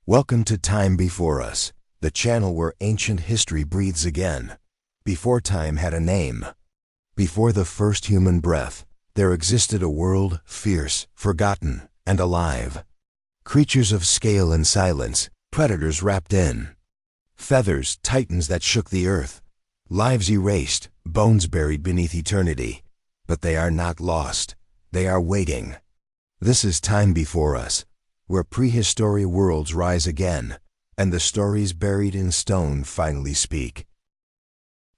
Welcome to Time Before Us, the channel where ancient history breathes again. Before time had a name. Before the first human breath, there existed a world fierce, forgotten, and alive. Creatures of scale and silence, predators wrapped in feathers, titans that shook the earth, lives erased, bones buried beneath eternity. But they are not lost. They are waiting. This is Time Before Us, where prehistory worlds rise again, and the stories buried in stone finally speak.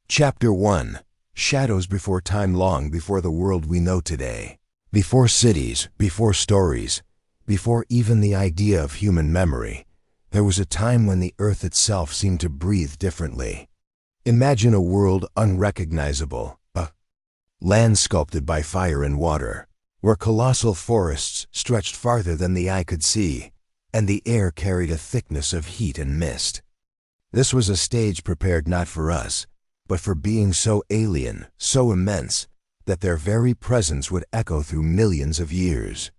Chapter 1. Shadows before time, long before the world we know today. Before cities, before stories, before even the idea of human memory, there was a time when the earth itself seemed to breathe differently. Imagine a world unrecognizable, a land sculpted by fire and water, where colossal forests stretched farther than the eye could see, and the air carried a thickness of heat and mist. This was a stage prepared not for us, but for beings so alien, so immense, that their very presence would echo through millions of years.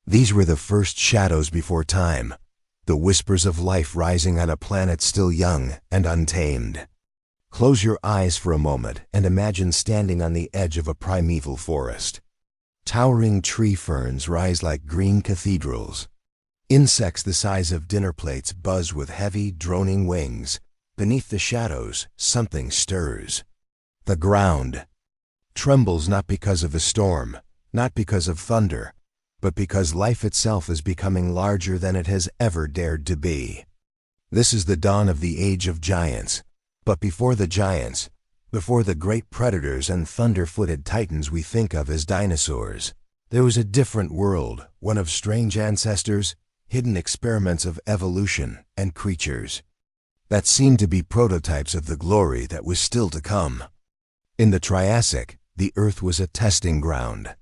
These were the first shadows before time, the whispers of life rising on a planet still young and untamed. Close your eyes for a moment and imagine standing on the edge of a primeval forest. Towering tree ferns rise like green cathedrals. Insects the size of dinner plates buzz with heavy, droning wings. Beneath the shadows, something stirs. The ground trembles not because of a storm, not because of thunder, but because life itself is becoming larger than it has ever dared to be. This is the dawn of the age of giants. But before the giants, before the great predators and thunder-footed titans we think of as dinosaurs, there was a different world, one of strange ancestors, hidden experiments of evolution, and creatures that seemed to be prototypes of the glory that was still to come. In the Triassic, the Earth was a testing ground.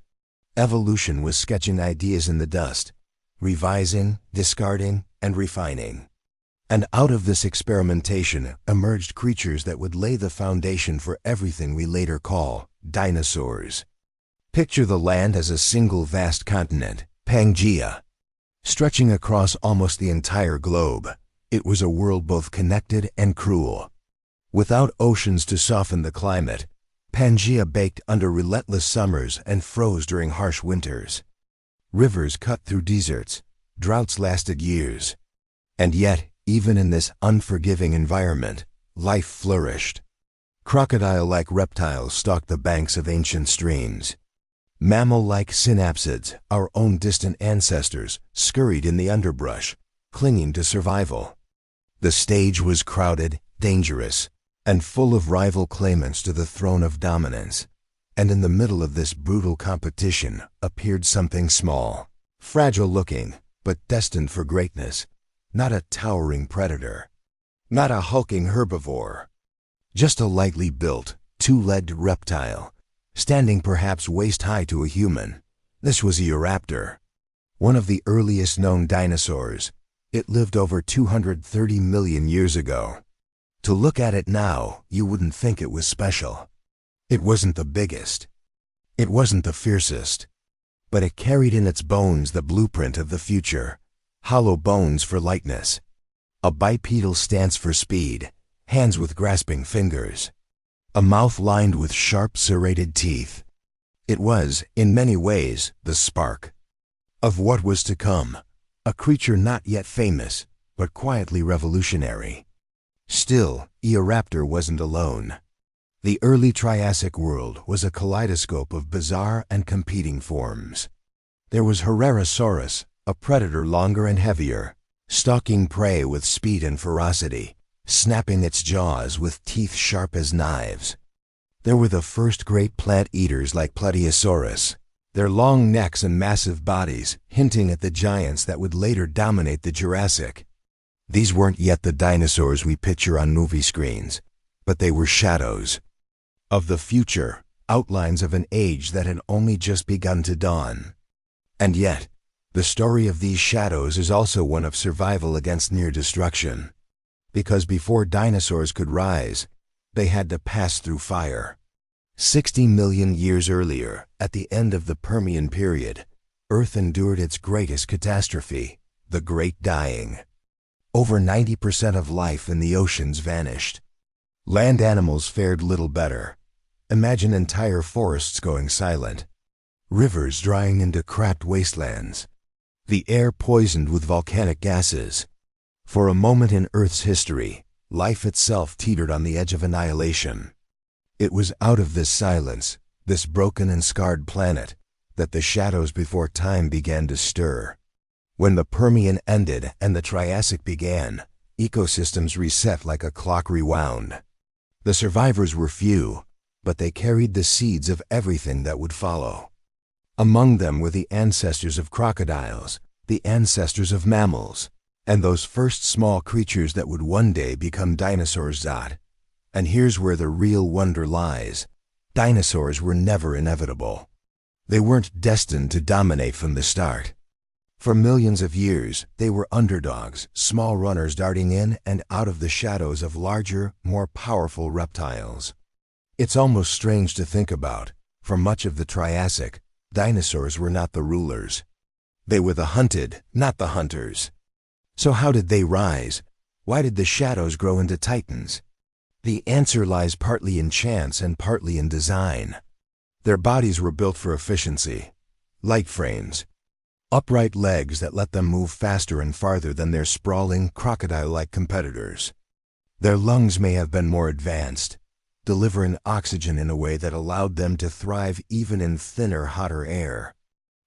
Evolution was sketching ideas in the dust, revising, discarding, and refining. And out of this experimentation emerged creatures that would lay the foundation for everything we later call dinosaurs. Picture the land as a single vast continent, Pangaea, stretching across almost the entire globe. It was a world both connected and cruel. Without oceans to soften the climate, Pangaea baked under relentless summers and froze during harsh winters. Rivers cut through deserts, droughts lasted years. And yet, even in this unforgiving environment, life flourished. Crocodile-like reptiles stalked the banks of ancient streams. Mammal-like synapsids, our own distant ancestors, scurried in the underbrush, clinging to survival. The stage was crowded, dangerous, and full of rival claimants to the throne of dominance. And in the middle of this brutal competition appeared something small, fragile-looking, but destined for greatness. Not a towering predator, not a hulking herbivore, just a lightly built, two-legged reptile, standing perhaps waist-high to a human. This was Eoraptor, one of the earliest known dinosaurs. It lived over 230 million years ago. To look at it now, you wouldn't think it was special. It wasn't the biggest. It wasn't the fiercest. But it carried in its bones the blueprint of the future. Hollow bones for lightness, a bipedal stance for speed, hands with grasping fingers, a mouth lined with sharp serrated teeth. It was, in many ways, the spark of what was to come, a creature not yet famous, but quietly revolutionary. Still, Eoraptor wasn't alone. The early Triassic world was a kaleidoscope of bizarre and competing forms. There was Herrerasaurus, a predator longer and heavier, stalking prey with speed and ferocity, snapping its jaws with teeth sharp as knives. There were the first great plant eaters like Plateosaurus, their long necks and massive bodies hinting at the giants that would later dominate the Jurassic. These weren't yet the dinosaurs we picture on movie screens, but they were shadows of the future, outlines of an age that had only just begun to dawn. And yet, the story of these shadows is also one of survival against near destruction. Because before dinosaurs could rise, they had to pass through fire. 60 million years earlier, at the end of the Permian period, Earth endured its greatest catastrophe, the Great Dying. Over 90% of life in the oceans vanished. Land animals fared little better. Imagine entire forests going silent, rivers drying into cracked wastelands, the air poisoned with volcanic gases. For a moment in Earth's history, life itself teetered on the edge of annihilation. It was out of this silence, this broken and scarred planet, that the shadows before time began to stir. When the Permian ended and the Triassic began, ecosystems reset like a clock rewound. The survivors were few, but they carried the seeds of everything that would follow. Among them were the ancestors of crocodiles, the ancestors of mammals, and those first small creatures that would one day become dinosaurs. And here's where the real wonder lies. Dinosaurs were never inevitable. They weren't destined to dominate from the start. For millions of years, they were underdogs, small runners darting in and out of the shadows of larger, more powerful reptiles. It's almost strange to think about. For much of the Triassic, dinosaurs were not the rulers. They were the hunted, not the hunters. So how did they rise? Why did the shadows grow into titans? The answer lies partly in chance and partly in design. Their bodies were built for efficiency. Light frames, upright legs that let them move faster and farther than their sprawling, crocodile-like competitors. Their lungs may have been more advanced, delivering oxygen in a way that allowed them to thrive even in thinner, hotter air.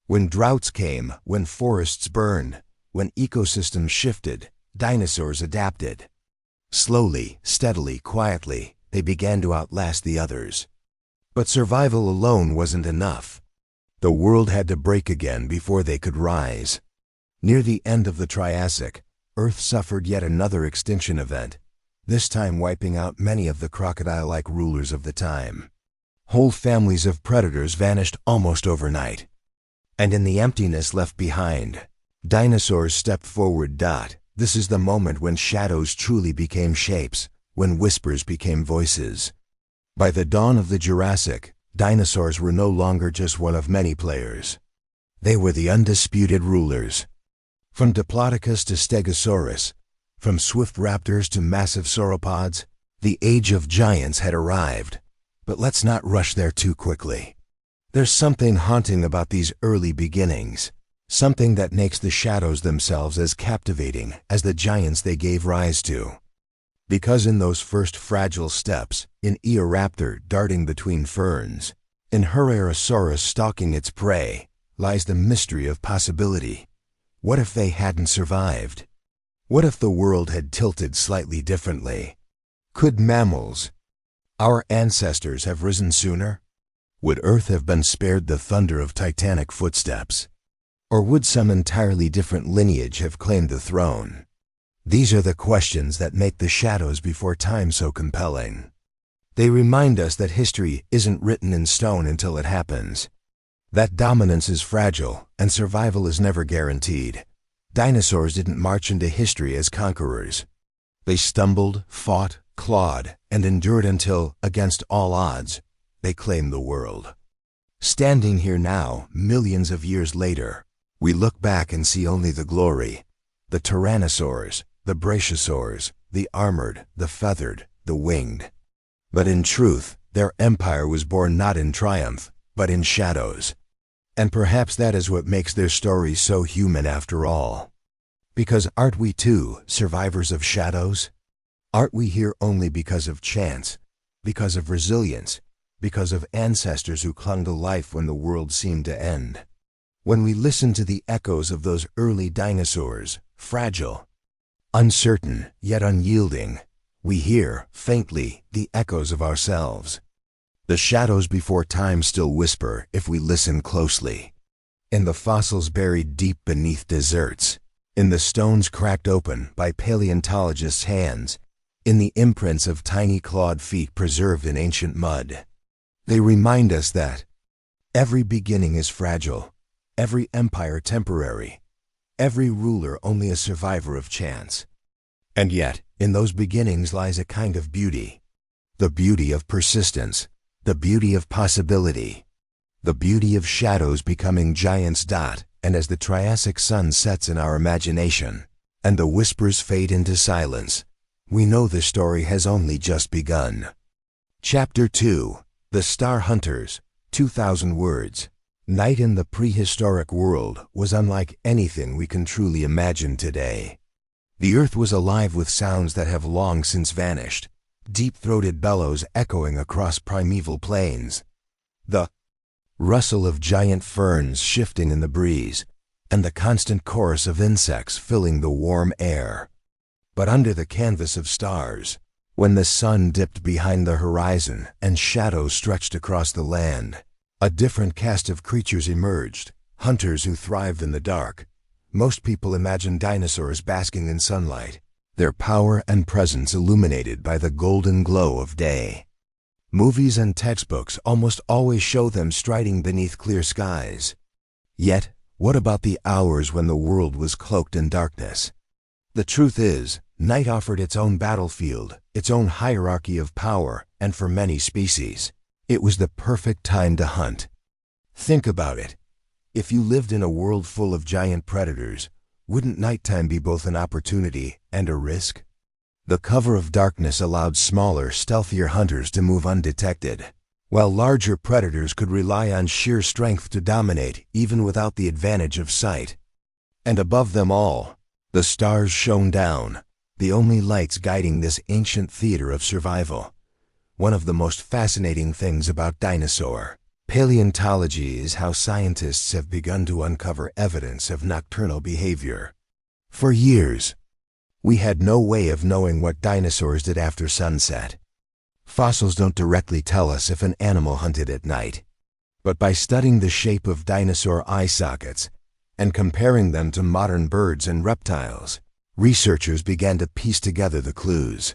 When droughts came, when forests burned, when ecosystems shifted, dinosaurs adapted. Slowly, steadily, quietly, they began to outlast the others. But survival alone wasn't enough. The world had to break again before they could rise. Near the end of the Triassic, Earth suffered yet another extinction event, this time wiping out many of the crocodile-like rulers of the time. Whole families of predators vanished almost overnight. And in the emptiness left behind, dinosaurs stepped forward. This is the moment when shadows truly became shapes, when whispers became voices. By the dawn of the Jurassic, dinosaurs were no longer just one of many players. They were the undisputed rulers. From Diplodocus to Stegosaurus, from swift raptors to massive sauropods, the age of giants had arrived. But let's not rush there too quickly. There's something haunting about these early beginnings, something that makes the shadows themselves as captivating as the giants they gave rise to. Because in those first fragile steps, in Eoraptor darting between ferns, in Herrerasaurus stalking its prey, lies the mystery of possibility. What if they hadn't survived? What if the world had tilted slightly differently? Could mammals, our ancestors, have risen sooner? Would Earth have been spared the thunder of titanic footsteps? Or would some entirely different lineage have claimed the throne? These are the questions that make the shadows before time so compelling. They remind us that history isn't written in stone until it happens, that dominance is fragile and survival is never guaranteed. Dinosaurs didn't march into history as conquerors. They stumbled, fought, clawed, and endured until, against all odds, they claimed the world. Standing here now, millions of years later, we look back and see only the glory, the tyrannosaurs, the brachiosaurs, the armored, the feathered, the winged. But in truth, their empire was born not in triumph, but in shadows. And perhaps that is what makes their story so human after all. Because aren't we too survivors of shadows? Aren't we here only because of chance, because of resilience, because of ancestors who clung to life when the world seemed to end? When we listen to the echoes of those early dinosaurs, fragile, uncertain, yet unyielding, we hear, faintly, the echoes of ourselves. The shadows before time still whisper if we listen closely. In the fossils buried deep beneath deserts, in the stones cracked open by paleontologists' hands, in the imprints of tiny clawed feet preserved in ancient mud. They remind us that every beginning is fragile, every empire temporary, every ruler only a survivor of chance. And yet, in those beginnings lies a kind of beauty. The beauty of persistence, the beauty of possibility, the beauty of shadows becoming giants. And as the Triassic sun sets in our imagination, and the whispers fade into silence, we know the story has only just begun. Chapter 2: The Star Hunters, 2,000 Words. Night in the prehistoric world was unlike anything we can truly imagine today. The earth was alive with sounds that have long since vanished, deep-throated bellows echoing across primeval plains, the rustle of giant ferns shifting in the breeze, and the constant chorus of insects filling the warm air. But under the canvas of stars, when the sun dipped behind the horizon and shadows stretched across the land, a different cast of creatures emerged, hunters who thrived in the dark. Most people imagine dinosaurs basking in sunlight, their power and presence illuminated by the golden glow of day. Movies and textbooks almost always show them striding beneath clear skies. Yet, what about the hours when the world was cloaked in darkness? The truth is, night offered its own battlefield, its own hierarchy of power, and for many species, it was the perfect time to hunt. Think about it. If you lived in a world full of giant predators, wouldn't nighttime be both an opportunity and a risk? The cover of darkness allowed smaller, stealthier hunters to move undetected, while larger predators could rely on sheer strength to dominate even without the advantage of sight. And above them all, the stars shone down, the only lights guiding this ancient theater of survival. One of the most fascinating things about dinosaur paleontology is how scientists have begun to uncover evidence of nocturnal behavior. For years, we had no way of knowing what dinosaurs did after sunset. Fossils don't directly tell us if an animal hunted at night. But by studying the shape of dinosaur eye sockets and comparing them to modern birds and reptiles, researchers began to piece together the clues.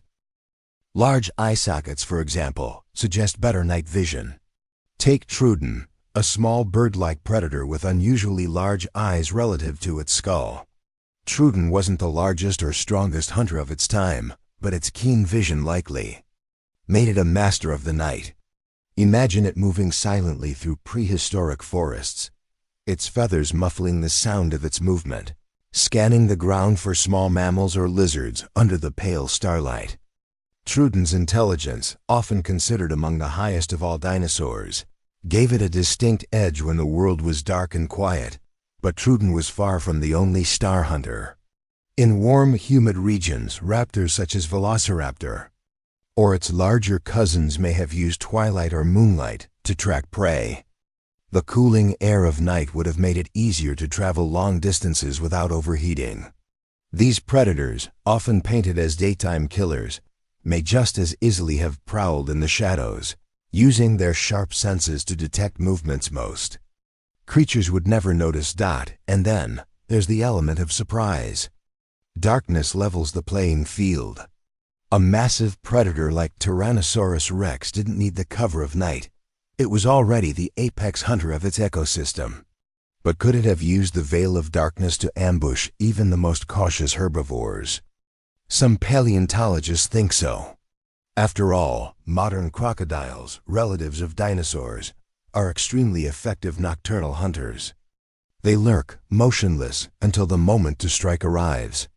Large eye sockets, for example, suggest better night vision. Take Truden, a small bird-like predator with unusually large eyes relative to its skull. Truden wasn't the largest or strongest hunter of its time, but its keen vision likely made it a master of the night. Imagine it moving silently through prehistoric forests, its feathers muffling the sound of its movement, scanning the ground for small mammals or lizards under the pale starlight. Truden's intelligence, often considered among the highest of all dinosaurs, gave it a distinct edge when the world was dark and quiet. But Truden was far from the only star hunter. In warm, humid regions, raptors such as Velociraptor or its larger cousins may have used twilight or moonlight to track prey. The cooling air of night would have made it easier to travel long distances without overheating. These predators, often painted as daytime killers, may just as easily have prowled in the shadows, using their sharp senses to detect movements most creatures would never notice. And then, there's the element of surprise. Darkness levels the playing field. A massive predator like Tyrannosaurus rex didn't need the cover of night. It was already the apex hunter of its ecosystem. But could it have used the veil of darkness to ambush even the most cautious herbivores? Some paleontologists think so. After all, modern crocodiles, relatives of dinosaurs, are extremely effective nocturnal hunters. They lurk, motionless, until the moment to strike arrives.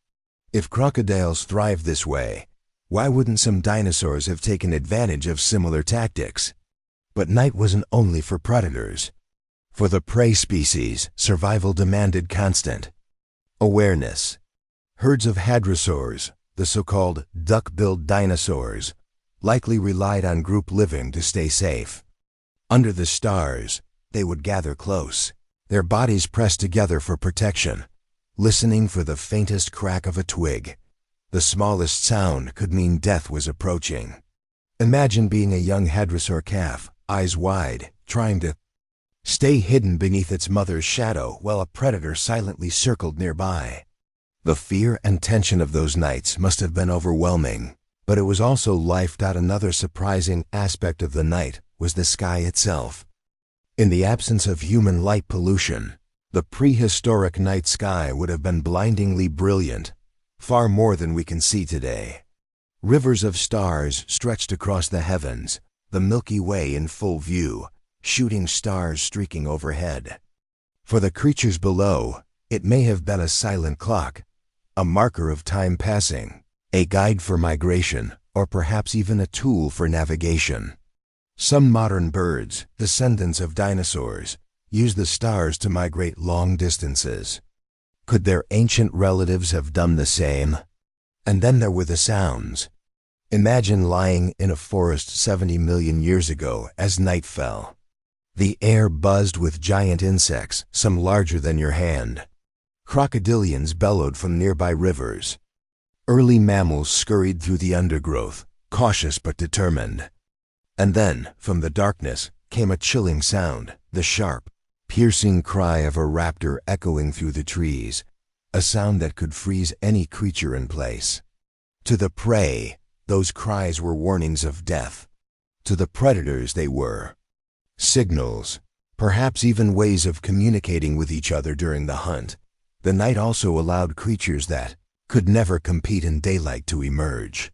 If crocodiles thrived this way, why wouldn't some dinosaurs have taken advantage of similar tactics? But night wasn't only for predators. For the prey species, survival demanded constant awareness. Herds of hadrosaurs, the so-called duck-billed dinosaurs, likely relied on group living to stay safe. Under the stars, they would gather close, their bodies pressed together for protection, listening for the faintest crack of a twig. The smallest sound could mean death was approaching. Imagine being a young hadrosaur calf, eyes wide, trying to stay hidden beneath its mother's shadow while a predator silently circled nearby. The fear and tension of those nights must have been overwhelming, but it was also life. Another surprising aspect of the night was the sky itself. In the absence of human light pollution, the prehistoric night sky would have been blindingly brilliant, far more than we can see today. Rivers of stars stretched across the heavens, the Milky Way in full view, shooting stars streaking overhead. For the creatures below, it may have been a silent clock, a marker of time passing, a guide for migration, or perhaps even a tool for navigation. Some modern birds, descendants of dinosaurs, use the stars to migrate long distances. Could their ancient relatives have done the same? And then there were the sounds. Imagine lying in a forest 70 million years ago as night fell. The air buzzed with giant insects, some larger than your hand. Crocodilians bellowed from nearby rivers. Early mammals scurried through the undergrowth, cautious but determined. And then, from the darkness, came a chilling sound, the sharp, piercing cry of a raptor echoing through the trees, a sound that could freeze any creature in place. To the prey, those cries were warnings of death. To the predators they were signals, perhaps even ways of communicating with each other during the hunt. The night also allowed creatures that could never compete in daylight to emerge.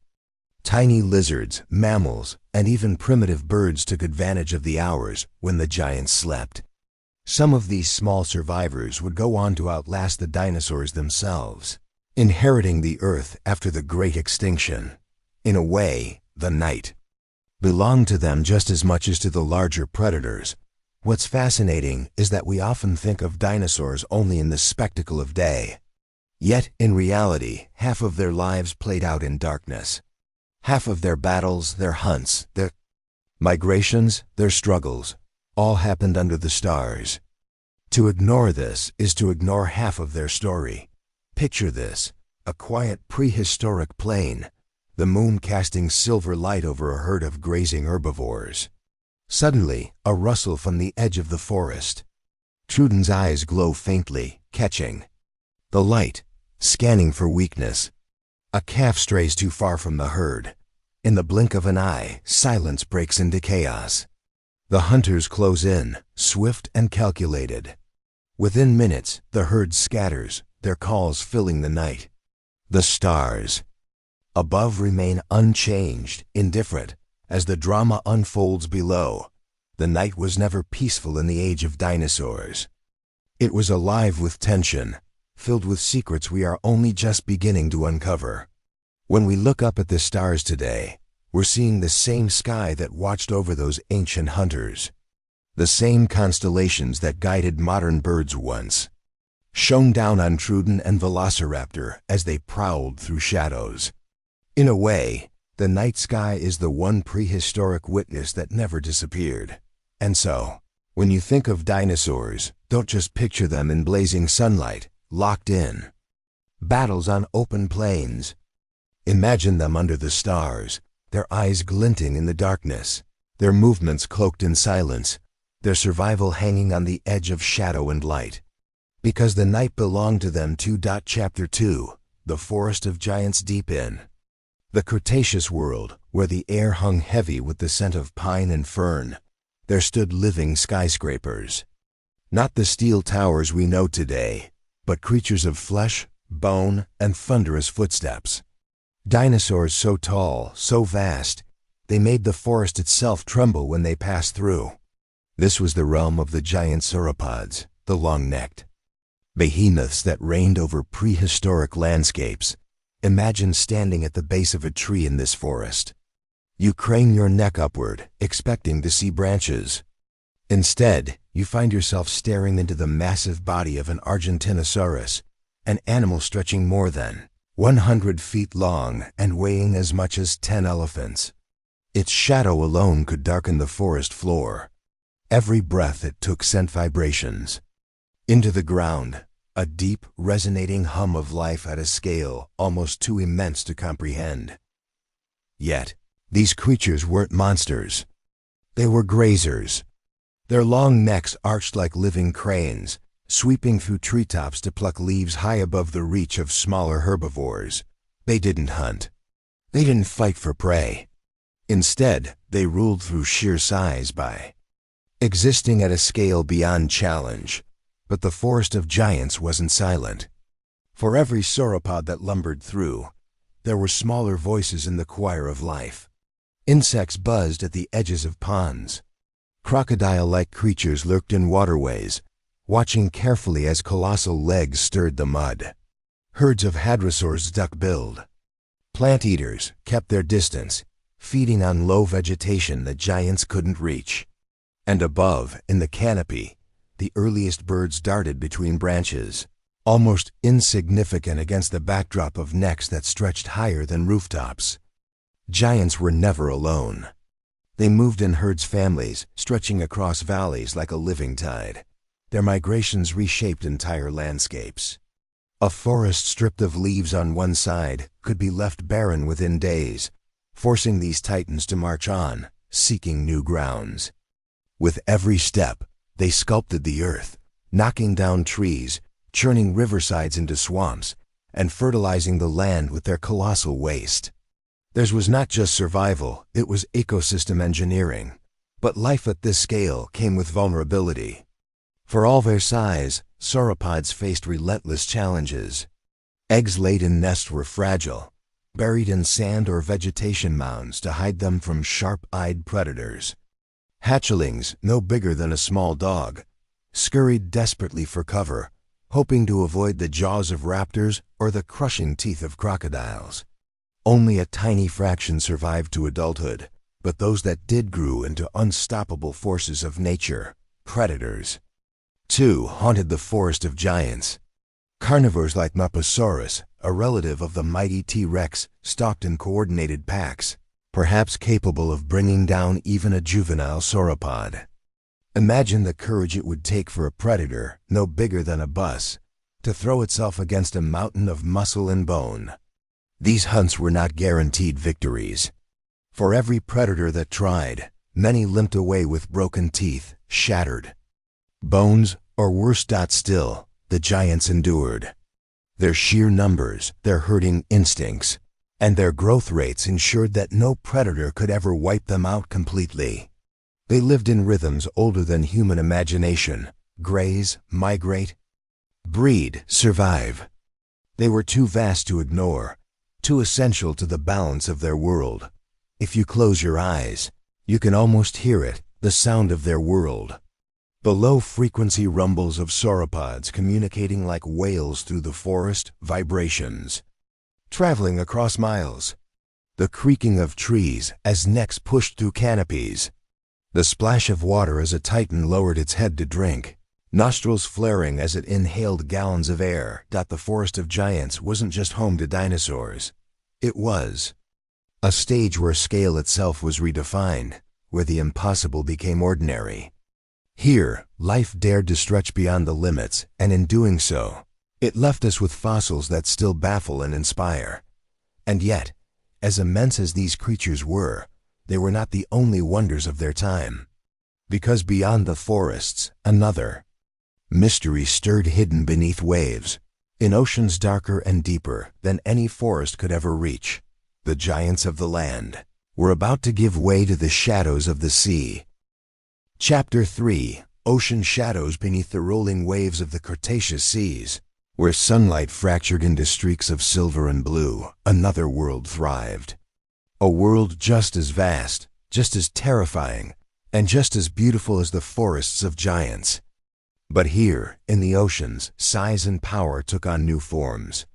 Tiny lizards, mammals, and even primitive birds took advantage of the hours when the giants slept. Some of these small survivors would go on to outlast the dinosaurs themselves, inheriting the earth after the great extinction. In a way, the night belonged to them just as much as to the larger predators. What's fascinating is that we often think of dinosaurs only in the spectacle of day. Yet, in reality, half of their lives played out in darkness. Half of their battles, their hunts, their migrations, their struggles, all happened under the stars. To ignore this is to ignore half of their story. Picture this, a quiet prehistoric plain, the moon casting silver light over a herd of grazing herbivores. Suddenly, a rustle from the edge of the forest. Truden's eyes glow faintly, catching the light, scanning for weakness. A calf strays too far from the herd. In the blink of an eye, silence breaks into chaos. The hunters close in, swift and calculated. Within minutes, the herd scatters, their calls filling the night. The stars above remain unchanged, indifferent, as the drama unfolds below. The night was never peaceful in the age of dinosaurs. It was alive with tension, filled with secrets we are only just beginning to uncover. When we look up at the stars today, we're seeing the same sky that watched over those ancient hunters. The same constellations that guided modern birds once, shone down on Truden and Velociraptor as they prowled through shadows. In a way, the night sky is the one prehistoric witness that never disappeared. And so, when you think of dinosaurs, don't just picture them in blazing sunlight, locked in battles on open plains. Imagine them under the stars, their eyes glinting in the darkness, their movements cloaked in silence, their survival hanging on the edge of shadow and light. Because the night belonged to them too. Chapter 2, The Forest of Giants. Deep in the Cretaceous world, where the air hung heavy with the scent of pine and fern, there stood living skyscrapers. Not the steel towers we know today, but creatures of flesh, bone, and thunderous footsteps. Dinosaurs so tall, so vast, they made the forest itself tremble when they passed through. This was the realm of the giant sauropods, the long-necked behemoths that reigned over prehistoric landscapes. Imagine standing at the base of a tree in this forest. You crane your neck upward, expecting to see branches. Instead, you find yourself staring into the massive body of an Argentinosaurus, an animal stretching more than 100 feet long and weighing as much as 10 elephants. Its shadow alone could darken the forest floor. Every breath it took sent vibrations into the ground, a deep, resonating hum of life at a scale almost too immense to comprehend. Yet, these creatures weren't monsters. They were grazers. Their long necks arched like living cranes, sweeping through treetops to pluck leaves high above the reach of smaller herbivores. They didn't hunt. They didn't fight for prey. Instead, they ruled through sheer size by existing at a scale beyond challenge. But the forest of giants wasn't silent. For every sauropod that lumbered through, there were smaller voices in the choir of life. Insects buzzed at the edges of ponds. Crocodile-like creatures lurked in waterways, watching carefully as colossal legs stirred the mud. Herds of hadrosaurs duck-billed. Plant eaters kept their distance, feeding on low vegetation that giants couldn't reach. And above, in the canopy, the earliest birds darted between branches, almost insignificant against the backdrop of necks that stretched higher than rooftops. Giants were never alone. They moved in herds families, stretching across valleys like a living tide. Their migrations reshaped entire landscapes. A forest stripped of leaves on one side could be left barren within days, forcing these titans to march on, seeking new grounds. With every step, they sculpted the earth, knocking down trees, churning riversides into swamps, and fertilizing the land with their colossal waste. Theirs was not just survival, it was ecosystem engineering. But life at this scale came with vulnerability. For all their size, sauropods faced relentless challenges. Eggs laid in nests were fragile, buried in sand or vegetation mounds to hide them from sharp-eyed predators. Hatchlings, no bigger than a small dog, scurried desperately for cover, hoping to avoid the jaws of raptors or the crushing teeth of crocodiles. Only a tiny fraction survived to adulthood, but those that did grew into unstoppable forces of nature, predators. Two haunted the forest of giants. Carnivores like Mesozoic, a relative of the mighty T-Rex, stalked in coordinated packs, perhaps capable of bringing down even a juvenile sauropod. Imagine the courage it would take for a predator, no bigger than a bus, to throw itself against a mountain of muscle and bone. These hunts were not guaranteed victories. For every predator that tried, many limped away with broken teeth, shattered bones, or worse still, the giants endured. Their sheer numbers, their herding instincts, and their growth rates ensured that no predator could ever wipe them out completely. They lived in rhythms older than human imagination: graze, migrate, breed, survive. They were too vast to ignore, too essential to the balance of their world. If you close your eyes, you can almost hear it, the sound of their world. The low-frequency rumbles of sauropods communicating like wails through the forest, vibrations. Traveling across miles. The creaking of trees as necks pushed through canopies. The splash of water as a titan lowered its head to drink. Nostrils flaring as it inhaled gallons of air. The forest of giants wasn't just home to dinosaurs. It was a stage where scale itself was redefined, where the impossible became ordinary. Here, life dared to stretch beyond the limits, and in doing so, it left us with fossils that still baffle and inspire. And yet, as immense as these creatures were, they were not the only wonders of their time. Because beyond the forests, another mystery stirred hidden beneath waves, in oceans darker and deeper than any forest could ever reach. The giants of the land were about to give way to the shadows of the sea. Chapter 3: Ocean Shadows Beneath the Rolling Waves of the Cretaceous Seas. Where sunlight fractured into streaks of silver and blue, another world thrived. A world just as vast, just as terrifying, and just as beautiful as the forests of giants. But here, in the oceans, size and power took on new forms.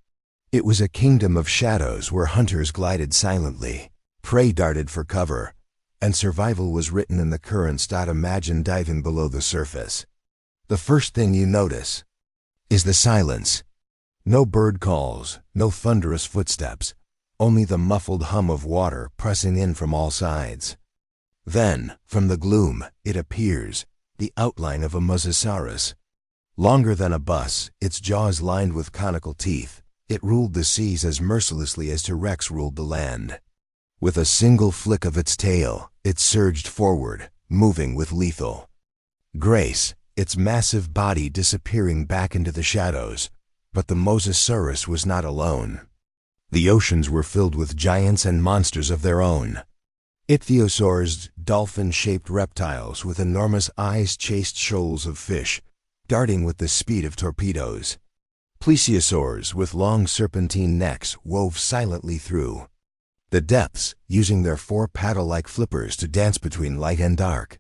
It was a kingdom of shadows where hunters glided silently, prey darted for cover, and survival was written in the currents. Imagine diving below the surface. The first thing you notice is the silence. No bird calls, no thunderous footsteps, only the muffled hum of water pressing in from all sides. Then, from the gloom, it appears, the outline of a Mesozoic. Longer than a bus, its jaws lined with conical teeth, it ruled the seas as mercilessly as T-Rex ruled the land. With a single flick of its tail, it surged forward, moving with lethal grace, its massive body disappearing back into the shadows. But the Mesozoic was not alone. The oceans were filled with giants and monsters of their own. Ichthyosaurs, dolphin-shaped reptiles with enormous eyes, chased shoals of fish, darting with the speed of torpedoes. Plesiosaurs with long serpentine necks wove silently through the depths, using their four paddle-like flippers to dance between light and dark.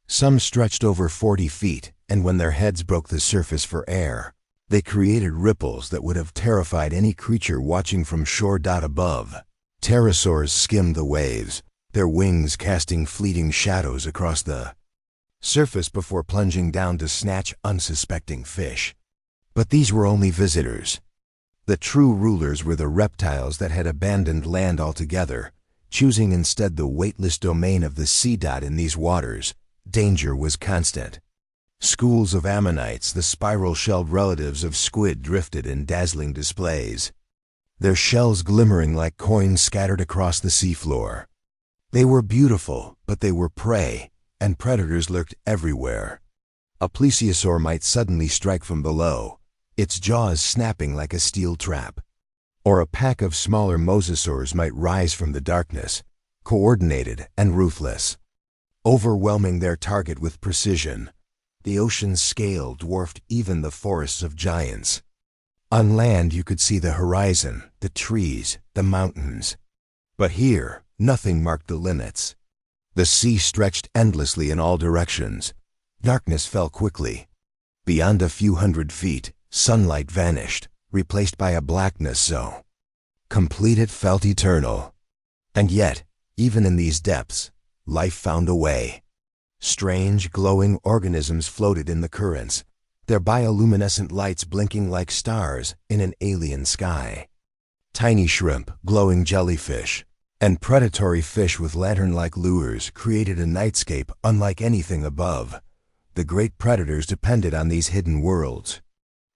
Some stretched over 40 feet, and when their heads broke the surface for air, They created ripples that would have terrified any creature watching from shore. Above, pterosaurs skimmed the waves, their wings casting fleeting shadows across the surface before plunging down to snatch unsuspecting fish. But these were only visitors. The true rulers were the reptiles that had abandoned land altogether, choosing instead the weightless domain of the sea. In these waters, danger was constant. Schools of ammonites, the spiral-shelled relatives of squid, drifted in dazzling displays, their shells glimmering like coins scattered across the seafloor. They were beautiful, but they were prey, and predators lurked everywhere. A plesiosaur might suddenly strike from below, its jaws snapping like a steel trap. Or a pack of smaller mosasaurs might rise from the darkness, coordinated and ruthless, overwhelming their target with precision. The ocean's scale dwarfed even the forests of giants. On land you could see the horizon, the trees, the mountains. But here, nothing marked the limits. The sea stretched endlessly in all directions. Darkness fell quickly. Beyond a few hundred feet, sunlight vanished, replaced by a blackness so complete it felt eternal. And yet, even in these depths, life found a way. Strange, glowing organisms floated in the currents, their bioluminescent lights blinking like stars in an alien sky. Tiny shrimp, glowing jellyfish, and predatory fish with lantern-like lures created a nightscape unlike anything above. The great predators depended on these hidden worlds.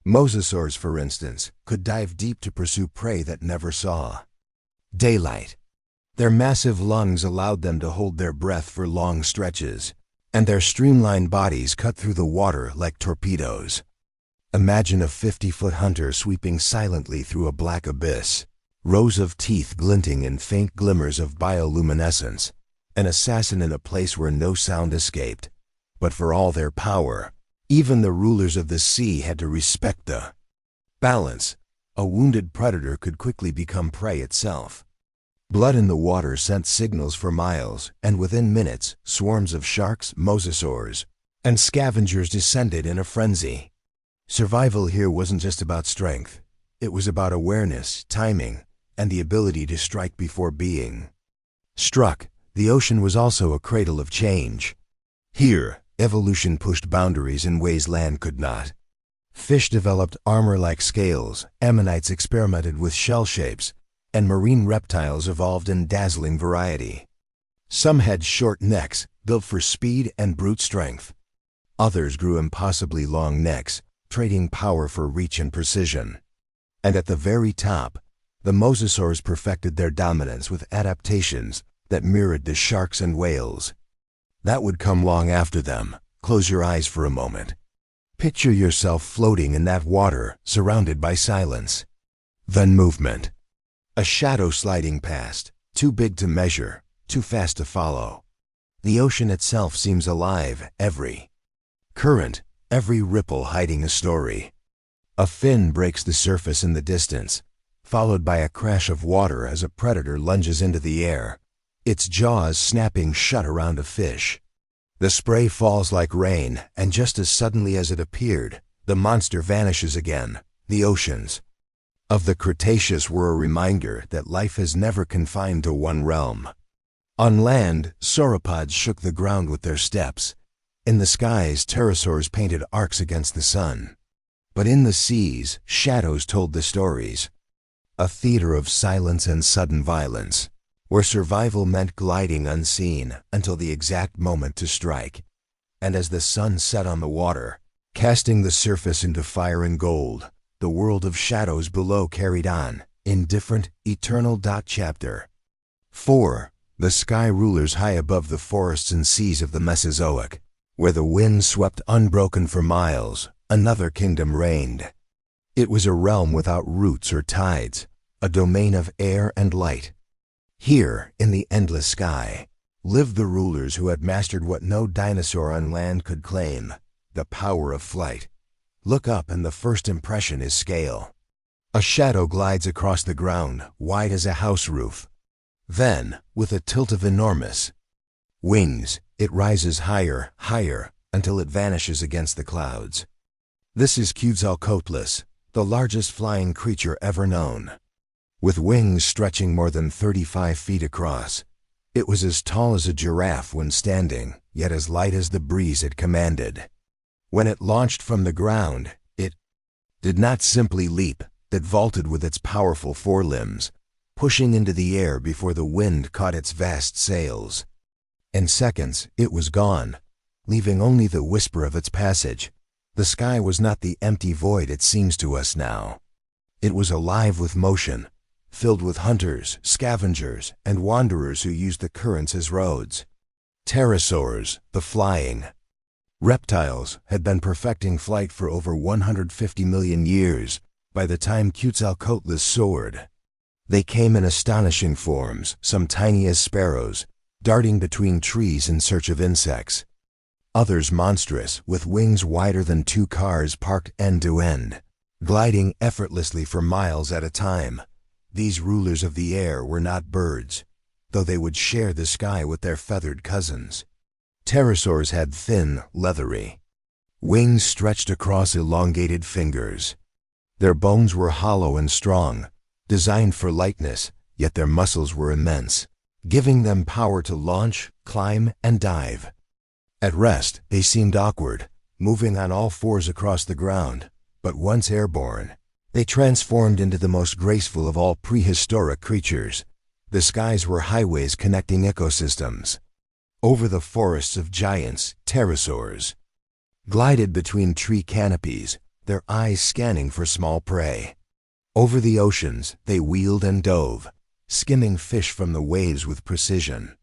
Mosasaurs, for instance, could dive deep to pursue prey that never saw daylight. Their massive lungs allowed them to hold their breath for long stretches, and their streamlined bodies cut through the water like torpedoes. Imagine a 50-foot hunter sweeping silently through a black abyss, rows of teeth glinting in faint glimmers of bioluminescence, an assassin in a place where no sound escaped. But for all their power, even the rulers of the sea had to respect the balance. A wounded predator could quickly become prey itself. Blood in the water sent signals for miles, and within minutes, swarms of sharks, mosasaurs, and scavengers descended in a frenzy. Survival here wasn't just about strength. It was about awareness, timing, and the ability to strike before being struck. The ocean was also a cradle of change. Here, evolution pushed boundaries in ways land could not. Fish developed armor-like scales, ammonites experimented with shell shapes, and marine reptiles evolved in dazzling variety. Some had short necks, built for speed and brute strength. Others grew impossibly long necks, trading power for reach and precision. And at the very top, the mosasaurs perfected their dominance with adaptations that mirrored the sharks and whales. That would come long after them. Close your eyes for a moment. Picture yourself floating in that water, surrounded by silence. Then movement. A shadow sliding past, too big to measure, too fast to follow. The ocean itself seems alive, every current, every ripple hiding a story. A fin breaks the surface in the distance, followed by a crash of water as a predator lunges into the air, its jaws snapping shut around a fish. The spray falls like rain, and just as suddenly as it appeared, the monster vanishes again. The oceans of the Cretaceous were a reminder that life is never confined to one realm. On land, sauropods shook the ground with their steps. In the skies, pterosaurs painted arcs against the sun. But in the seas, shadows told the stories. A theater of silence and sudden violence, where survival meant gliding unseen until the exact moment to strike. And as the sun set on the water, casting the surface into fire and gold, the world of shadows below carried on, indifferent, eternal. Chapter 4. The sky rulers high above the forests and seas of the Mesozoic, where the wind swept unbroken for miles, another kingdom reigned. It was a realm without roots or tides, a domain of air and light. Here, in the endless sky, lived the rulers who had mastered what no dinosaur on land could claim, the power of flight. Look up and the first impression is scale. A shadow glides across the ground, wide as a house roof. Then, with a tilt of enormous wings, it rises higher, higher, until it vanishes against the clouds. This is Quetzalcoatlus, the largest flying creature ever known. With wings stretching more than 35 feet across, it was as tall as a giraffe when standing, yet as light as the breeze it commanded. When it launched from the ground, it did not simply leap, it vaulted with its powerful forelimbs, pushing into the air before the wind caught its vast sails. In seconds, it was gone, leaving only the whisper of its passage. The sky was not the empty void it seems to us now. It was alive with motion, filled with hunters, scavengers, and wanderers who used the currents as roads. Dinosaurs, the flying reptiles, had been perfecting flight for over 150 million years by the time Quetzalcoatlus soared. They came in astonishing forms, some tiny as sparrows, darting between trees in search of insects. Others monstrous, with wings wider than 2 cars parked end to end, gliding effortlessly for miles at a time. These rulers of the air were not birds, though they would share the sky with their feathered cousins. Dinosaurs had thin, leathery wings stretched across elongated fingers. Their bones were hollow and strong, designed for lightness, yet their muscles were immense, giving them power to launch, climb, and dive. At rest, they seemed awkward, moving on all fours across the ground, but once airborne, they transformed into the most graceful of all prehistoric creatures. The skies were highways connecting ecosystems. Over the forests of giants, dinosaurs glided between tree canopies, their eyes scanning for small prey. Over the oceans, they wheeled and dove, skimming fish from the waves with precision.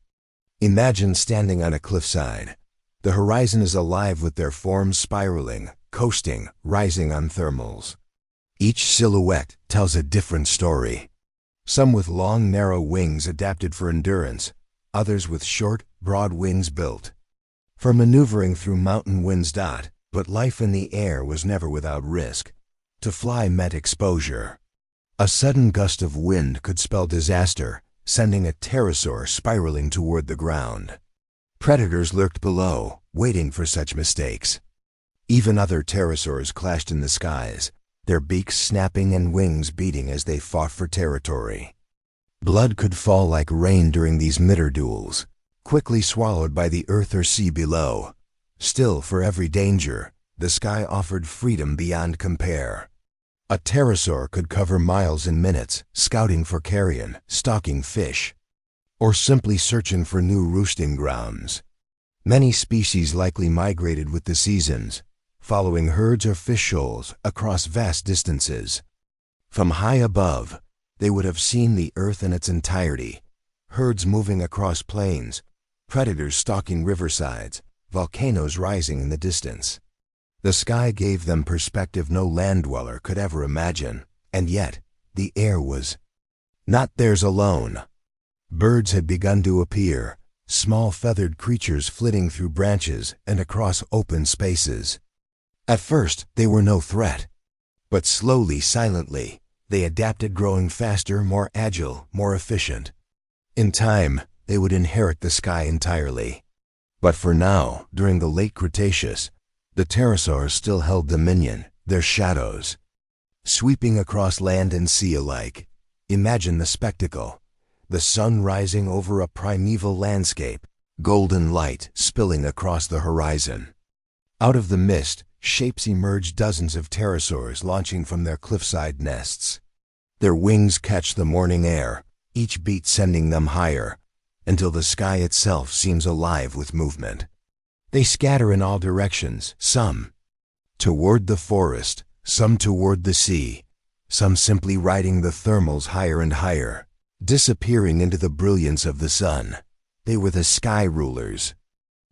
Imagine standing on a cliffside. The horizon is alive with their forms spiraling, coasting, rising on thermals. Each silhouette tells a different story. Some with long, narrow wings adapted for endurance, others with short, broad wings built for maneuvering through mountain winds. But life in the air was never without risk. To fly meant exposure. A sudden gust of wind could spell disaster, sending a pterosaur spiraling toward the ground. Predators lurked below, waiting for such mistakes. Even other pterosaurs clashed in the skies, their beaks snapping and wings beating as they fought for territory. Blood could fall like rain during these midder duels, quickly swallowed by the earth or sea below. Still, for every danger, the sky offered freedom beyond compare. A pterosaur could cover miles in minutes, scouting for carrion, stalking fish, or simply searching for new roosting grounds. Many species likely migrated with the seasons, following herds or fish shoals across vast distances. From high above, they would have seen the earth in its entirety, herds moving across plains, predators stalking riversides, volcanoes rising in the distance. The sky gave them perspective no land dweller could ever imagine, and yet the air was not theirs alone. Birds had begun to appear, small feathered creatures flitting through branches and across open spaces. At first, they were no threat, but slowly, silently, they adapted, growing faster, more agile, more efficient. In time, they would inherit the sky entirely. But for now, during the late Cretaceous, the pterosaurs still held dominion, their shadows sweeping across land and sea alike. Imagine the spectacle: the sun rising over a primeval landscape, golden light spilling across the horizon. Out of the mist, shapes emerged, dozens of pterosaurs launching from their cliffside nests. Their wings catch the morning air, each beat sending them higher, until the sky itself seems alive with movement. They scatter in all directions, some toward the forest, some toward the sea, some simply riding the thermals higher and higher, disappearing into the brilliance of the sun. They were the sky rulers,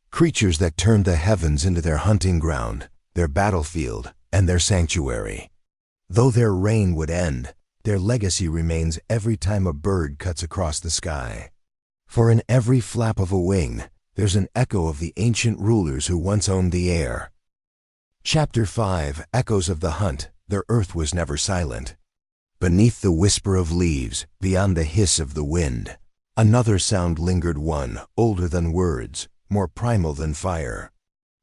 creatures that turned the heavens into their hunting ground, their battlefield, and their sanctuary. Though their reign would end, their legacy remains every time a bird cuts across the sky. For in every flap of a wing, there's an echo of the ancient rulers who once owned the air. Chapter 5: Echoes of the Hunt. Their earth was never silent. Beneath the whisper of leaves, beyond the hiss of the wind, another sound lingered, one older than words, more primal than fire.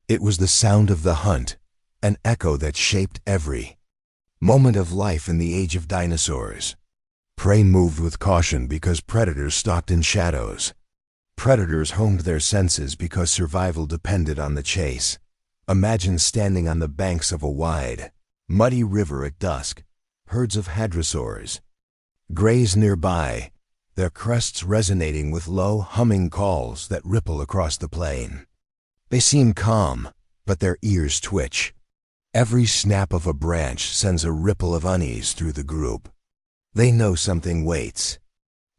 It was the sound of the hunt, an echo that shaped every moment of life in the age of dinosaurs. Prey moved with caution because predators stalked in shadows. Predators honed their senses because survival depended on the chase. Imagine standing on the banks of a wide, muddy river at dusk. Herds of hadrosaurs graze nearby, their crests resonating with low, humming calls that ripple across the plain. They seem calm, but their ears twitch. Every snap of a branch sends a ripple of unease through the group. They know something waits.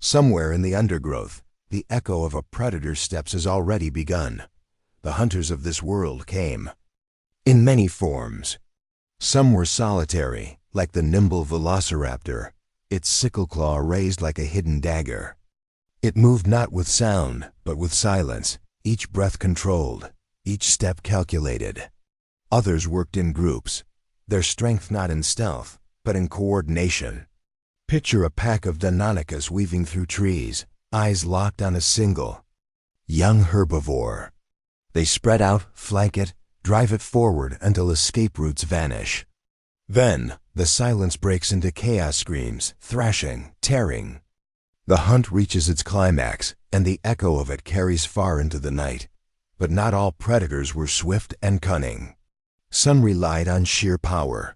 Somewhere in the undergrowth, the echo of a predator's steps has already begun. The hunters of this world came in many forms. Some were solitary, like the nimble velociraptor, its sickle claw raised like a hidden dagger. It moved not with sound, but with silence, each breath controlled, each step calculated. Others worked in groups, their strength not in stealth, but in coordination. Picture a pack of Deinonychus weaving through trees, eyes locked on a single young herbivore. They spread out, flank it, drive it forward until escape routes vanish. Then, the silence breaks into chaos screams, thrashing, tearing. The hunt reaches its climax, and the echo of it carries far into the night. But not all predators were swift and cunning. Some relied on sheer power.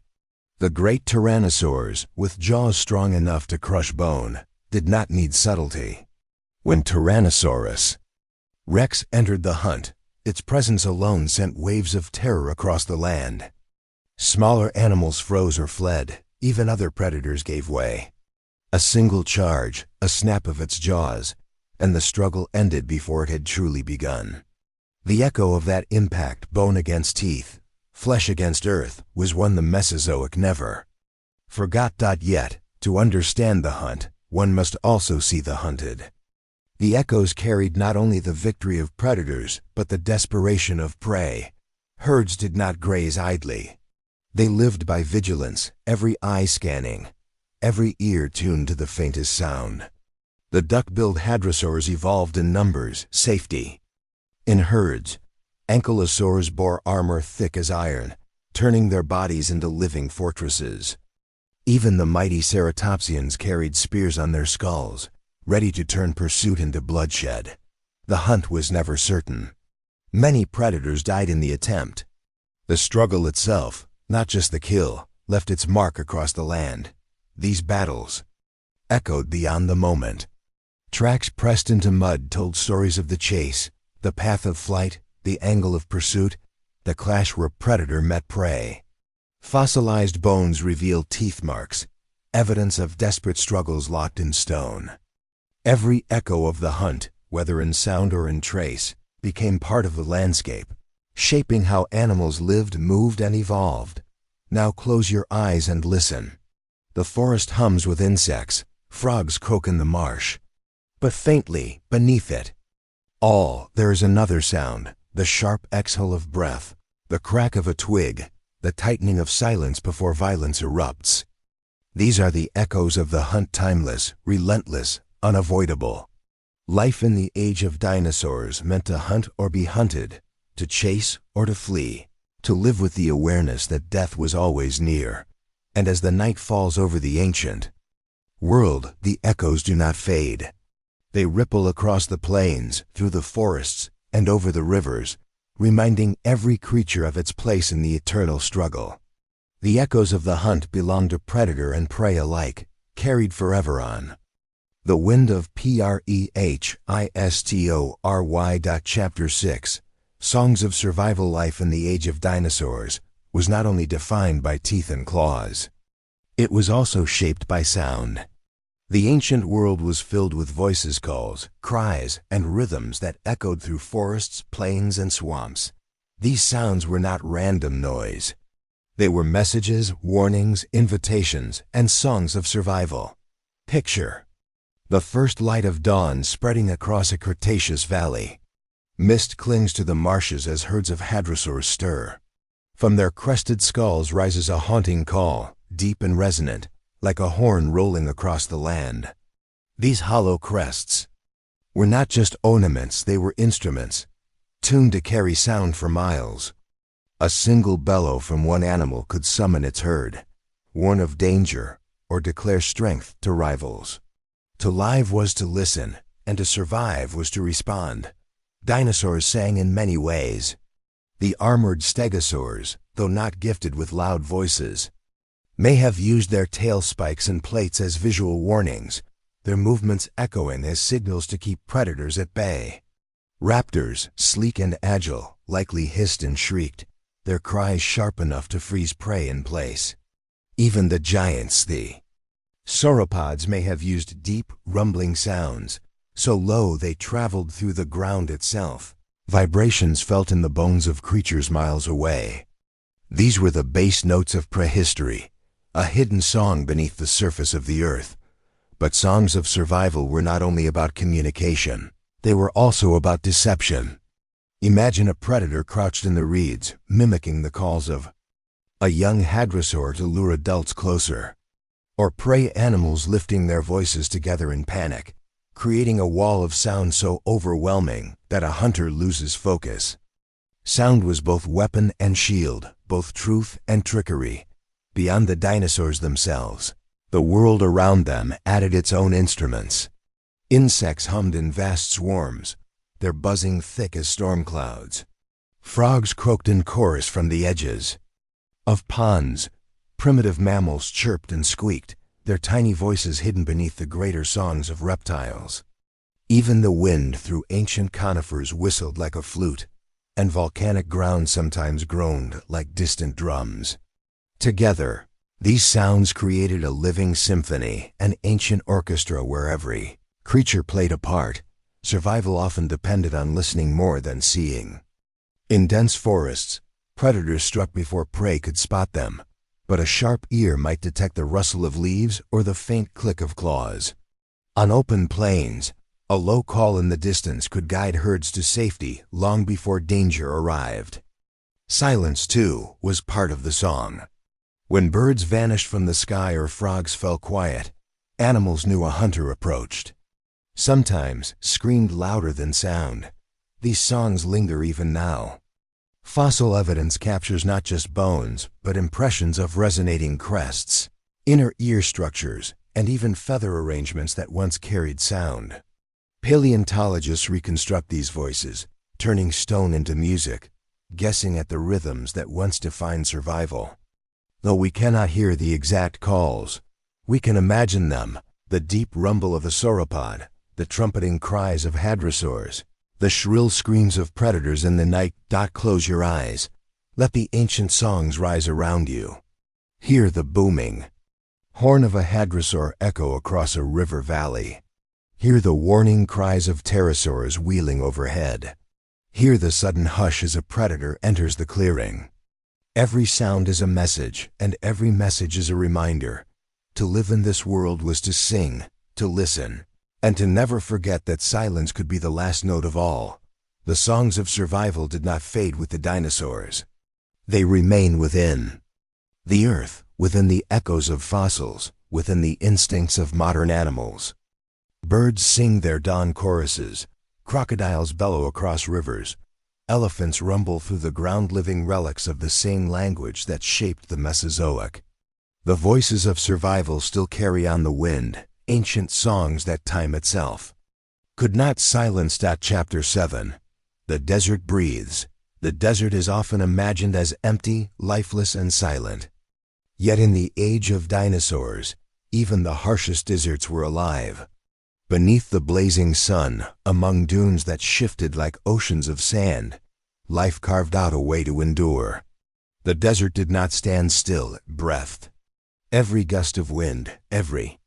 The great tyrannosaurs, with jaws strong enough to crush bone, did not need subtlety. When Tyrannosaurus Rex entered the hunt, its presence alone sent waves of terror across the land. Smaller animals froze or fled, even other predators gave way. A single charge, a snap of its jaws, and the struggle ended before it had truly begun. The echo of that impact, bone against teeth, flesh against earth, was one the Mesozoic never forgot. Yet, to understand the hunt, one must also see the hunted. The echoes carried not only the victory of predators, but the desperation of prey. Herds did not graze idly. They lived by vigilance, every eye scanning, every ear tuned to the faintest sound. The duck-billed hadrosaurs evolved in numbers, safety. In herds, ankylosaurs bore armor thick as iron, turning their bodies into living fortresses. Even the mighty ceratopsians carried spears on their skulls, ready to turn pursuit into bloodshed. The hunt was never certain. Many predators died in the attempt. The struggle itself, not just the kill, left its mark across the land. These battles echoed beyond the moment. Tracks pressed into mud told stories of the chase, the path of flight, the angle of pursuit, the clash where predator met prey. Fossilized bones revealed teeth marks, evidence of desperate struggles locked in stone. Every echo of the hunt, whether in sound or in trace, became part of the landscape, shaping how animals lived, moved, and evolved. Now close your eyes and listen. The forest hums with insects, frogs croak in the marsh. But faintly, beneath it all, there is another sound, the sharp exhale of breath, the crack of a twig, the tightening of silence before violence erupts. These are the echoes of the hunt, timeless, relentless, unavoidable. Life in the age of dinosaurs meant to hunt or be hunted, to chase or to flee, to live with the awareness that death was always near. And as the night falls over the ancient world, the echoes do not fade. They ripple across the plains, through the forests, and over the rivers, reminding every creature of its place in the eternal struggle. The echoes of the hunt belong to predator and prey alike, carried forever on. The Wind of Prehistory. Chapter 6, Songs of Survival. Life in the Age of Dinosaurs was not only defined by teeth and claws. It was also shaped by sound. The ancient world was filled with voices, calls, cries, and rhythms that echoed through forests, plains, and swamps. These sounds were not random noise. They were messages, warnings, invitations, and songs of survival. Picture the first light of dawn spreading across a Cretaceous valley. Mist clings to the marshes as herds of hadrosaurs stir. From their crested skulls rises a haunting call, deep and resonant, like a horn rolling across the land. These hollow crests were not just ornaments, they were instruments, tuned to carry sound for miles. A single bellow from one animal could summon its herd, warn of danger, or declare strength to rivals. To live was to listen, and to survive was to respond. Dinosaurs sang in many ways. The armored stegosaurs, though not gifted with loud voices, may have used their tail spikes and plates as visual warnings, their movements echoing as signals to keep predators at bay. Raptors, sleek and agile, likely hissed and shrieked, their cries sharp enough to freeze prey in place. Even the giants, the sauropods, may have used deep, rumbling sounds, so low they traveled through the ground itself, vibrations felt in the bones of creatures miles away. These were the bass notes of prehistory, a hidden song beneath the surface of the earth. But songs of survival were not only about communication, they were also about deception. Imagine a predator crouched in the reeds, mimicking the calls of a young hadrosaur to lure adults closer, or prey animals lifting their voices together in panic, creating a wall of sound so overwhelming that a hunter loses focus. Sound was both weapon and shield, both truth and trickery. Beyond the dinosaurs themselves, the world around them added its own instruments. Insects hummed in vast swarms, their buzzing thick as storm clouds. Frogs croaked in chorus from the edges of ponds. Primitive mammals chirped and squeaked, their tiny voices hidden beneath the greater songs of reptiles. Even the wind through ancient conifers whistled like a flute, and volcanic ground sometimes groaned like distant drums. Together, these sounds created a living symphony, an ancient orchestra where every creature played a part. Survival often depended on listening more than seeing. In dense forests, predators struck before prey could spot them, but a sharp ear might detect the rustle of leaves or the faint click of claws. On open plains, a low call in the distance could guide herds to safety long before danger arrived. Silence, too, was part of the song. When birds vanished from the sky or frogs fell quiet, animals knew a hunter approached. Sometimes screamed louder than sound. These songs linger even now. Fossil evidence captures not just bones, but impressions of resonating crests, inner ear structures, and even feather arrangements that once carried sound. Paleontologists reconstruct these voices, turning stone into music, guessing at the rhythms that once defined survival. Though we cannot hear the exact calls, we can imagine them: the deep rumble of a sauropod, the trumpeting cries of hadrosaurs, the shrill screams of predators in the night. Close your eyes. Let the ancient songs rise around you. Hear the booming horn of a hadrosaur echo across a river valley. Hear the warning cries of pterosaurs wheeling overhead. Hear the sudden hush as a predator enters the clearing. Every sound is a message, and every message is a reminder. To live in this world was to sing, to listen, and to never forget that silence could be the last note of all. The songs of survival did not fade with the dinosaurs. They remain within the earth, within the echoes of fossils, within the instincts of modern animals. Birds sing their dawn choruses, crocodiles bellow across rivers, elephants rumble through the ground, living relics of the same language that shaped the Mesozoic. The voices of survival still carry on the wind, ancient songs that time itself could not silence. Chapter 7. The desert breathes. The desert is often imagined as empty, lifeless, and silent. Yet in the age of dinosaurs, even the harshest deserts were alive. Beneath the blazing sun, among dunes that shifted like oceans of sand, life carved out a way to endure. The desert did not stand still, it breathed. Every gust of wind, every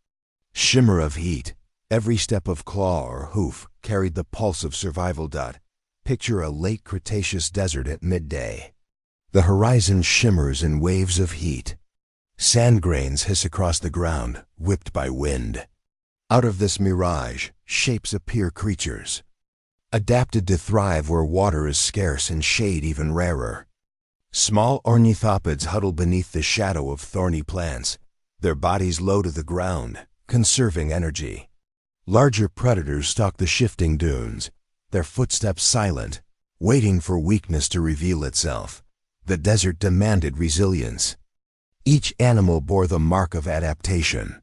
shimmer of heat, every step of claw or hoof carried the pulse of survival. Picture a late Cretaceous desert at midday. The horizon shimmers in waves of heat. Sand grains hiss across the ground, whipped by wind. Out of this mirage, shapes appear: creatures adapted to thrive where water is scarce and shade even rarer. Small ornithopods huddle beneath the shadow of thorny plants, their bodies low to the ground, conserving energy. Larger predators stalk the shifting dunes, their footsteps silent, waiting for weakness to reveal itself. The desert demanded resilience. Each animal bore the mark of adaptation.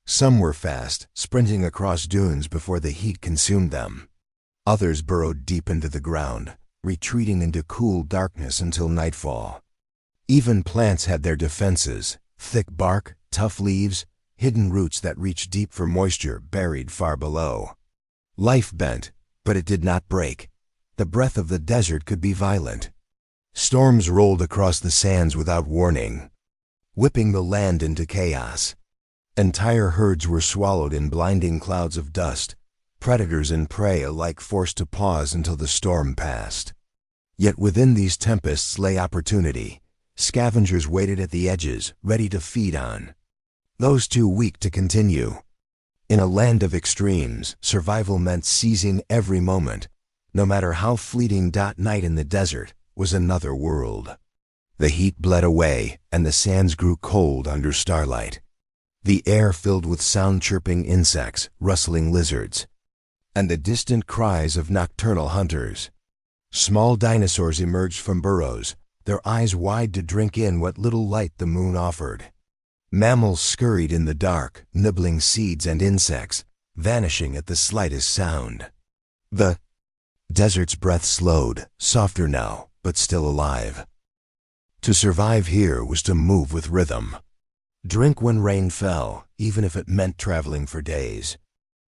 Some were fast, sprinting across dunes before the heat consumed them. Others burrowed deep into the ground, retreating into cool darkness until nightfall. Even plants had their defenses: thick bark, tough leaves, hidden roots that reached deep for moisture buried far below. Life bent, but it did not break. The breath of the desert could be violent. Storms rolled across the sands without warning, whipping the land into chaos. Entire herds were swallowed in blinding clouds of dust, predators and prey alike forced to pause until the storm passed. Yet within these tempests lay opportunity. Scavengers waited at the edges, ready to feed on those too weak to continue. In a land of extremes, survival meant seizing every moment. No matter how fleeting, night in the desert was another world. The heat bled away, and the sands grew cold under starlight. The air filled with sound-chirping insects, rustling lizards, and the distant cries of nocturnal hunters. Small dinosaurs emerged from burrows, their eyes wide to drink in what little light the moon offered. Mammals scurried in the dark, nibbling seeds and insects, vanishing at the slightest sound. The desert's breath slowed, softer now, but still alive. To survive here was to move with rhythm. Drink when rain fell, even if it meant traveling for days.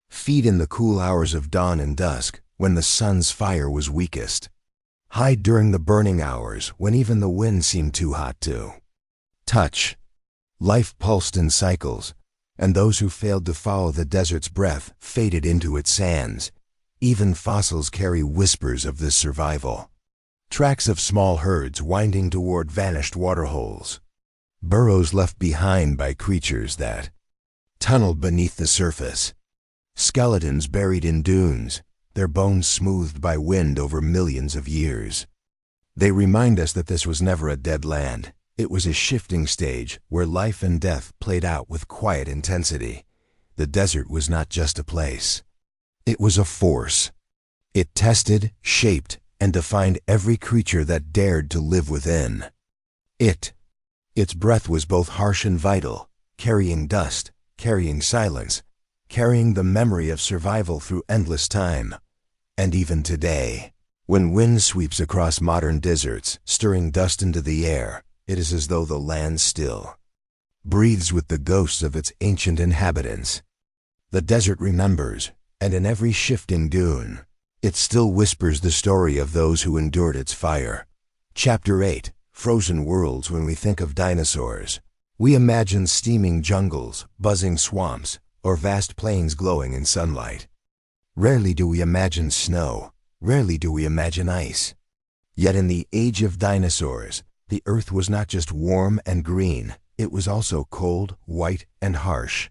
Feed in the cool hours of dawn and dusk, when the sun's fire was weakest. Hide during the burning hours, when even the wind seemed too hot to touch. Life pulsed in cycles, and those who failed to follow the desert's breath faded into its sands. Even fossils carry whispers of this survival. Tracks of small herds winding toward vanished waterholes. Burrows left behind by creatures that tunneled beneath the surface. Skeletons buried in dunes, their bones smoothed by wind over millions of years. They remind us that this was never a dead land. It was a shifting stage where life and death played out with quiet intensity. The desert was not just a place. It was a force. It tested, shaped, and defined every creature that dared to live within. Its breath was both harsh and vital, carrying dust, carrying silence, carrying the memory of survival through endless time. And even today, when wind sweeps across modern deserts, stirring dust into the air, it is as though the land still breathes with the ghosts of its ancient inhabitants. The desert remembers, and in every shifting dune, it still whispers the story of those who endured its fire. Chapter 8: Frozen Worlds. When we think of dinosaurs, we imagine steaming jungles, buzzing swamps, or vast plains glowing in sunlight. Rarely do we imagine snow. Rarely do we imagine ice. Yet in the age of dinosaurs, the earth was not just warm and green, it was also cold, white, and harsh.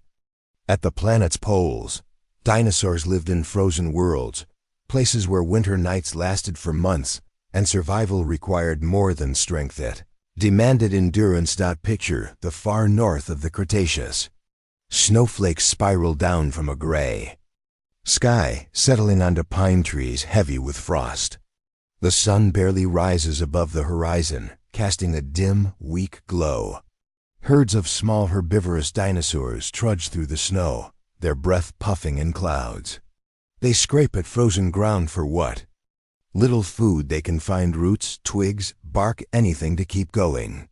At the planet's poles, dinosaurs lived in frozen worlds, places where winter nights lasted for months, and survival required more than strength. It demanded endurance. Picture the far north of the Cretaceous. Snowflakes spiraled down from a gray sky, settling onto pine trees heavy with frost. The sun barely rises above the horizon, casting a dim, weak glow. Herds of small herbivorous dinosaurs trudge through the snow, their breath puffing in clouds. They scrape at frozen ground for what little food they can find: roots, twigs, bark, anything to keep going.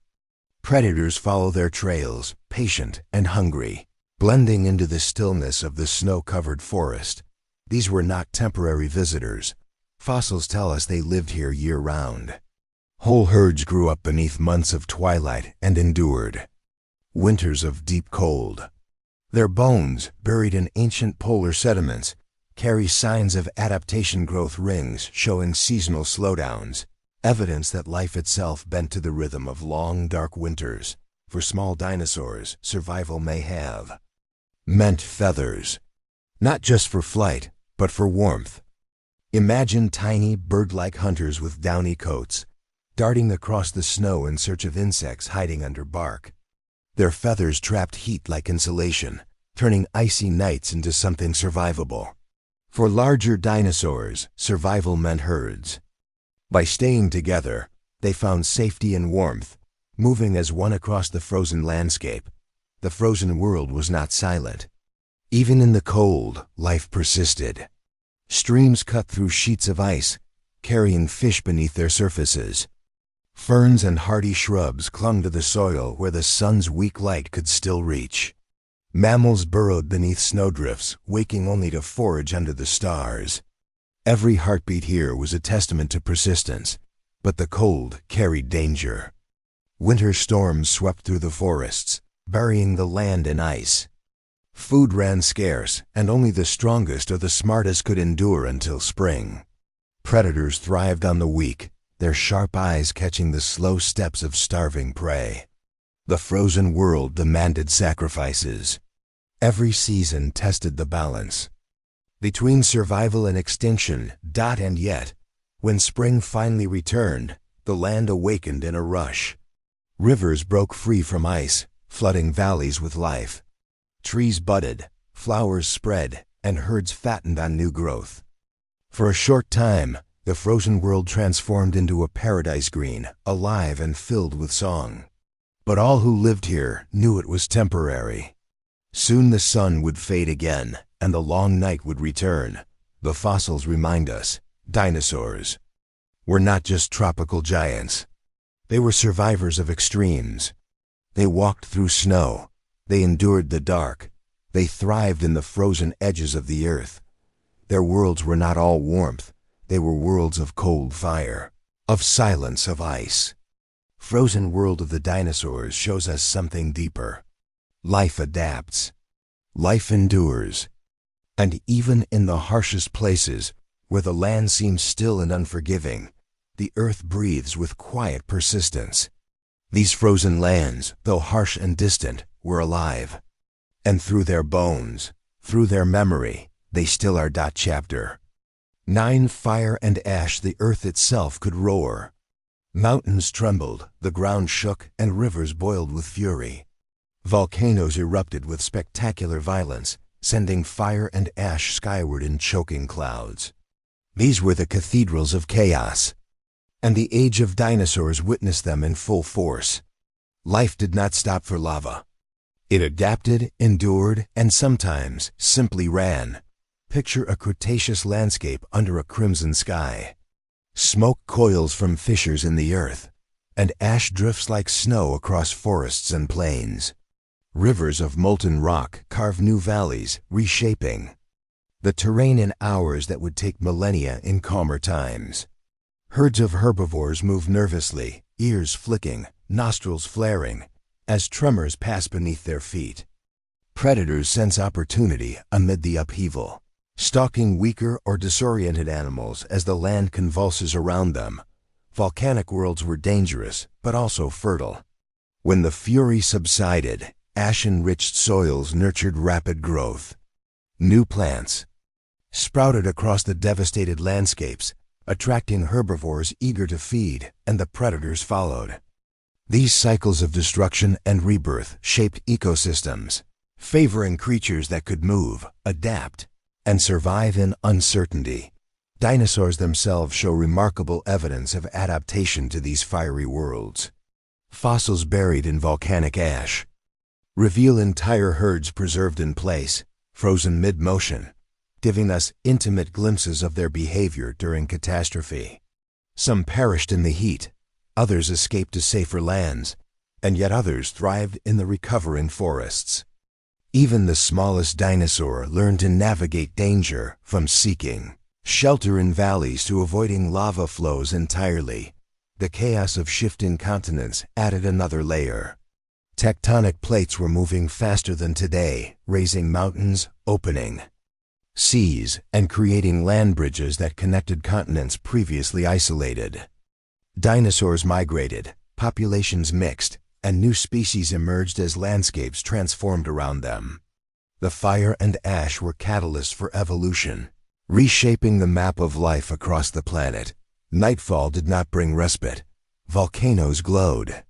Predators follow their trails, patient and hungry, blending into the stillness of the snow-covered forest. These were not temporary visitors. Fossils tell us they lived here year-round. Whole herds grew up beneath months of twilight and endured winters of deep cold. Their bones, buried in ancient polar sediments, carry signs of adaptation: growth rings showing seasonal slowdowns, evidence that life itself bent to the rhythm of long, dark winters. For small dinosaurs, survival may have meant feathers, not just for flight, but for warmth. Imagine tiny, bird-like hunters with downy coats, darting across the snow in search of insects hiding under bark. Their feathers trapped heat like insulation, turning icy nights into something survivable. For larger dinosaurs, survival meant herds. By staying together, They found safety and warmth, moving as one across the frozen landscape. The frozen world was not silent. Even in the cold, life persisted. Streams cut through sheets of ice, carrying fish beneath their surfaces. Ferns and hardy shrubs clung to the soil where the sun's weak light could still reach. Mammals burrowed beneath snowdrifts, waking only to forage under the stars. Every heartbeat here was a testament to persistence, but the cold carried danger. Winter storms swept through the forests, burying the land in ice. Food ran scarce, and only the strongest or the smartest could endure until spring. Predators thrived on the weak, their sharp eyes catching the slow steps of starving prey. The frozen world demanded sacrifices. Every season tested the balance. Between survival and extinction, and yet, when spring finally returned, the land awakened in a rush. Rivers broke free from ice, flooding valleys with life. Trees budded, flowers spread, and herds fattened on new growth. For a short time, the frozen world transformed into a paradise green, alive and filled with song. But all who lived here knew it was temporary. Soon the sun would fade again, and the long night would return. The fossils remind us, dinosaurs were not just tropical giants. They were survivors of extremes. They walked through snow. They endured the dark. They thrived in the frozen edges of the earth. Their worlds were not all warmth. They were worlds of cold fire, of silence, of ice. Frozen world of the dinosaurs shows us something deeper. Life adapts. Life endures. And even in the harshest places, where the land seems still and unforgiving, the earth breathes with quiet persistence. These frozen lands, though harsh and distant, were alive. And through their bones, through their memory, they still are. Chapter 9. Fire and ash. The earth itself could roar. Mountains trembled, the ground shook, and rivers boiled with fury. Volcanoes erupted with spectacular violence, sending fire and ash skyward in choking clouds. These were the cathedrals of chaos, and the age of dinosaurs witnessed them in full force. Life did not stop for lava. It adapted, endured, and sometimes simply ran. Picture a Cretaceous landscape under a crimson sky. Smoke coils from fissures in the earth, and ash drifts like snow across forests and plains. Rivers of molten rock carve new valleys, reshaping the terrain in hours that would take millennia in calmer times. Herds of herbivores move nervously, ears flicking, nostrils flaring, as tremors pass beneath their feet. Predators sense opportunity amid the upheaval, stalking weaker or disoriented animals as the land convulses around them. Volcanic worlds were dangerous, but also fertile. When the fury subsided, ash-enriched soils nurtured rapid growth. New plants sprouted across the devastated landscapes, attracting herbivores eager to feed, and the predators followed. These cycles of destruction and rebirth shaped ecosystems, favoring creatures that could move, adapt, and survive in uncertainty. Dinosaurs themselves show remarkable evidence of adaptation to these fiery worlds. Fossils buried in volcanic ash reveal entire herds preserved in place, frozen mid-motion, giving us intimate glimpses of their behavior during catastrophe. Some perished in the heat, others escaped to safer lands, and yet others thrived in the recovering forests. Even the smallest dinosaur learned to navigate danger, from seeking shelter in valleys to avoiding lava flows entirely. The chaos of shifting continents added another layer. Tectonic plates were moving faster than today, raising mountains, opening seas, and creating land bridges that connected continents previously isolated. Dinosaurs migrated, populations mixed, and new species emerged as landscapes transformed around them. The fire and ash were catalysts for evolution, reshaping the map of life across the planet. Nightfall did not bring respite. Volcanoes glowed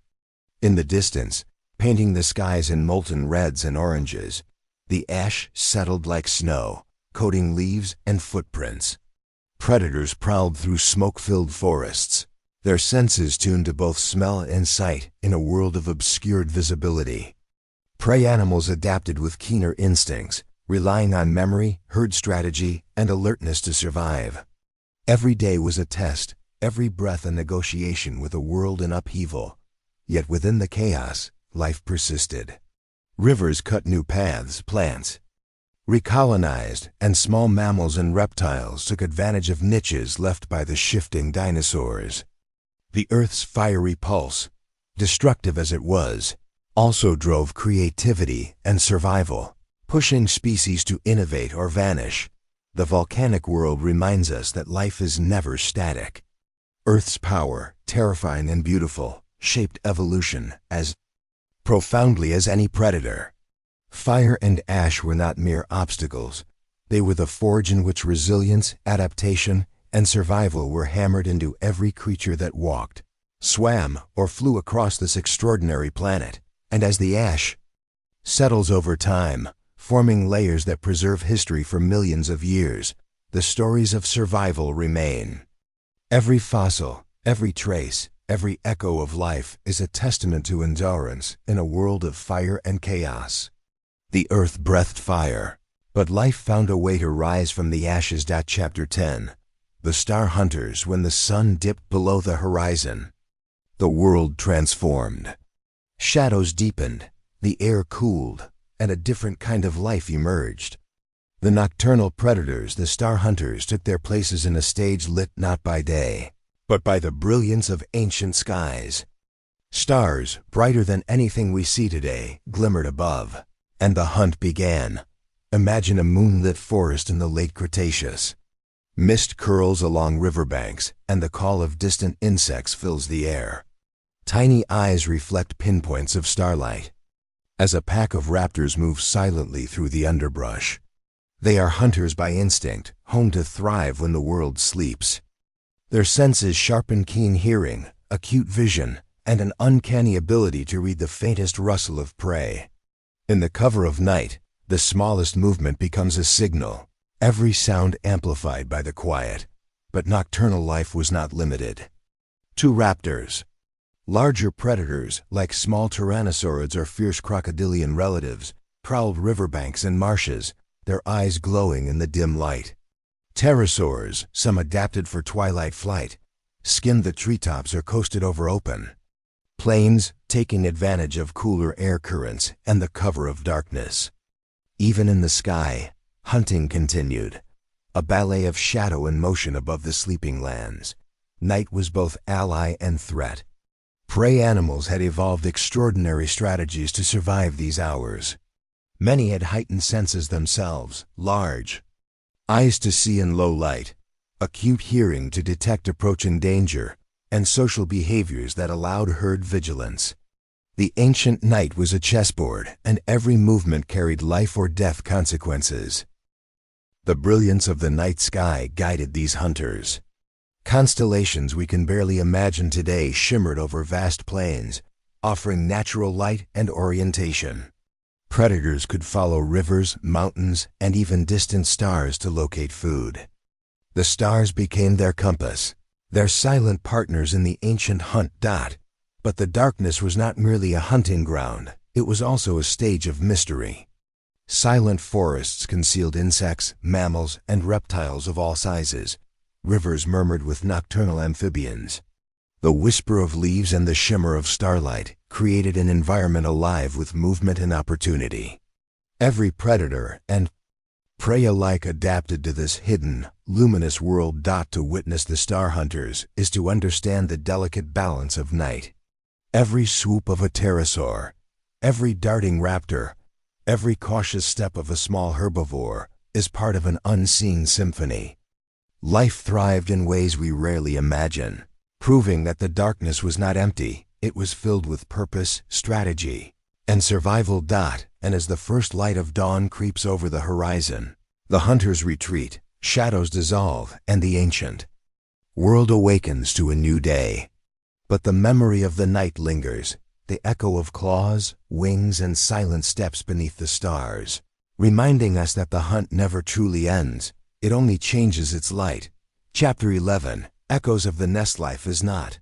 in the distance, painting the skies in molten reds and oranges. The ash settled like snow, coating leaves and footprints. Predators prowled through smoke-filled forests, their senses tuned to both smell and sight in a world of obscured visibility. Prey animals adapted with keener instincts, relying on memory, herd strategy, and alertness to survive. Every day was a test, every breath a negotiation with a world in upheaval. Yet within the chaos, life persisted. Rivers cut new paths, plants recolonized, and small mammals and reptiles took advantage of niches left by the shifting dinosaurs. The Earth's fiery pulse, destructive as it was, also drove creativity and survival, pushing species to innovate or vanish. The volcanic world reminds us that life is never static. Earth's power, terrifying and beautiful, shaped evolution as profoundly as any predator. Fire and ash were not mere obstacles. They were the forge in which resilience, adaptation, and survival were hammered into every creature that walked, swam, or flew across this extraordinary planet. And as the ash settles over time, forming layers that preserve history for millions of years, the stories of survival remain. Every fossil, every trace, every echo of life is a testament to endurance in a world of fire and chaos. The earth breathed fire, but life found a way to rise from the ashes. Chapter 10. The Star Hunters. When the sun dipped below the horizon, the world transformed. Shadows deepened, the air cooled, and a different kind of life emerged. The nocturnal predators, the star hunters, took their places in a stage lit not by day, but by the brilliance of ancient skies. Stars, brighter than anything we see today, glimmered above, and the hunt began. Imagine a moonlit forest in the late Cretaceous. Mist curls along riverbanks, and the call of distant insects fills the air. Tiny eyes reflect pinpoints of starlight. As a pack of raptors moves silently through the underbrush, they are hunters by instinct, home to thrive when the world sleeps. Their senses sharpen keen hearing, acute vision, and an uncanny ability to read the faintest rustle of prey. In the cover of night, the smallest movement becomes a signal, every sound amplified by the quiet. But nocturnal life was not limited to raptors. Larger predators, like small tyrannosaurids or fierce crocodilian relatives, prowled riverbanks and marshes, their eyes glowing in the dim light. Pterosaurs, some adapted for twilight flight, skimmed the treetops or coasted over open plains, taking advantage of cooler air currents and the cover of darkness. Even in the sky, hunting continued, a ballet of shadow and motion above the sleeping lands. Night was both ally and threat. Prey animals had evolved extraordinary strategies to survive these hours. Many had heightened senses themselves, large eyes to see in low light, acute hearing to detect approaching danger, and social behaviors that allowed herd vigilance. The ancient night was a chessboard, and every movement carried life or death consequences. The brilliance of the night sky guided these hunters. Constellations we can barely imagine today shimmered over vast plains, offering natural light and orientation. Predators could follow rivers, mountains, and even distant stars to locate food. The stars became their compass, their silent partners in the ancient hunt. But the darkness was not merely a hunting ground, it was also a stage of mystery. Silent forests concealed insects, mammals, and reptiles of all sizes. Rivers murmured with nocturnal amphibians. The whisper of leaves and the shimmer of starlight created an environment alive with movement and opportunity. Every predator and prey alike adapted to this hidden, luminous world. To witness the star hunters is to understand the delicate balance of night. Every swoop of a pterosaur, every darting raptor, every cautious step of a small herbivore is part of an unseen symphony. Life thrived in ways we rarely imagine, proving that the darkness was not empty, it was filled with purpose, strategy, and survival. And as the first light of dawn creeps over the horizon, the hunters retreat, shadows dissolve, and the ancient world awakens to a new day. But the memory of the night lingers, the echo of claws, wings, and silent steps beneath the stars, reminding us that the hunt never truly ends, it only changes its light. Chapter 11. Echoes of the Nest. Life is not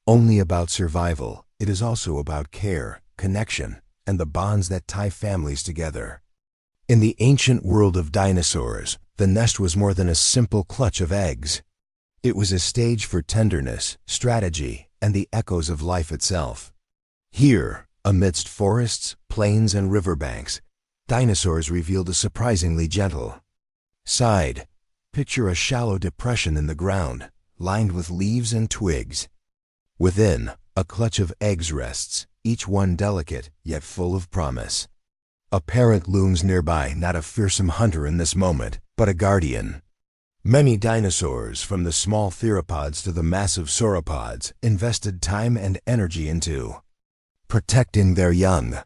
only about survival, it is also about care, connection, and the bonds that tie families together. In the ancient world of dinosaurs, the nest was more than a simple clutch of eggs. It was a stage for tenderness, strategy, and the echoes of life itself. Here, amidst forests, plains, and riverbanks, dinosaurs revealed a surprisingly gentle side. Picture a shallow depression in the ground, lined with leaves and twigs. Within, a clutch of eggs rests, each one delicate, yet full of promise. A parent looms nearby, not a fearsome hunter in this moment, but a guardian. Many dinosaurs, from the small theropods to the massive sauropods, invested time and energy into protecting their young.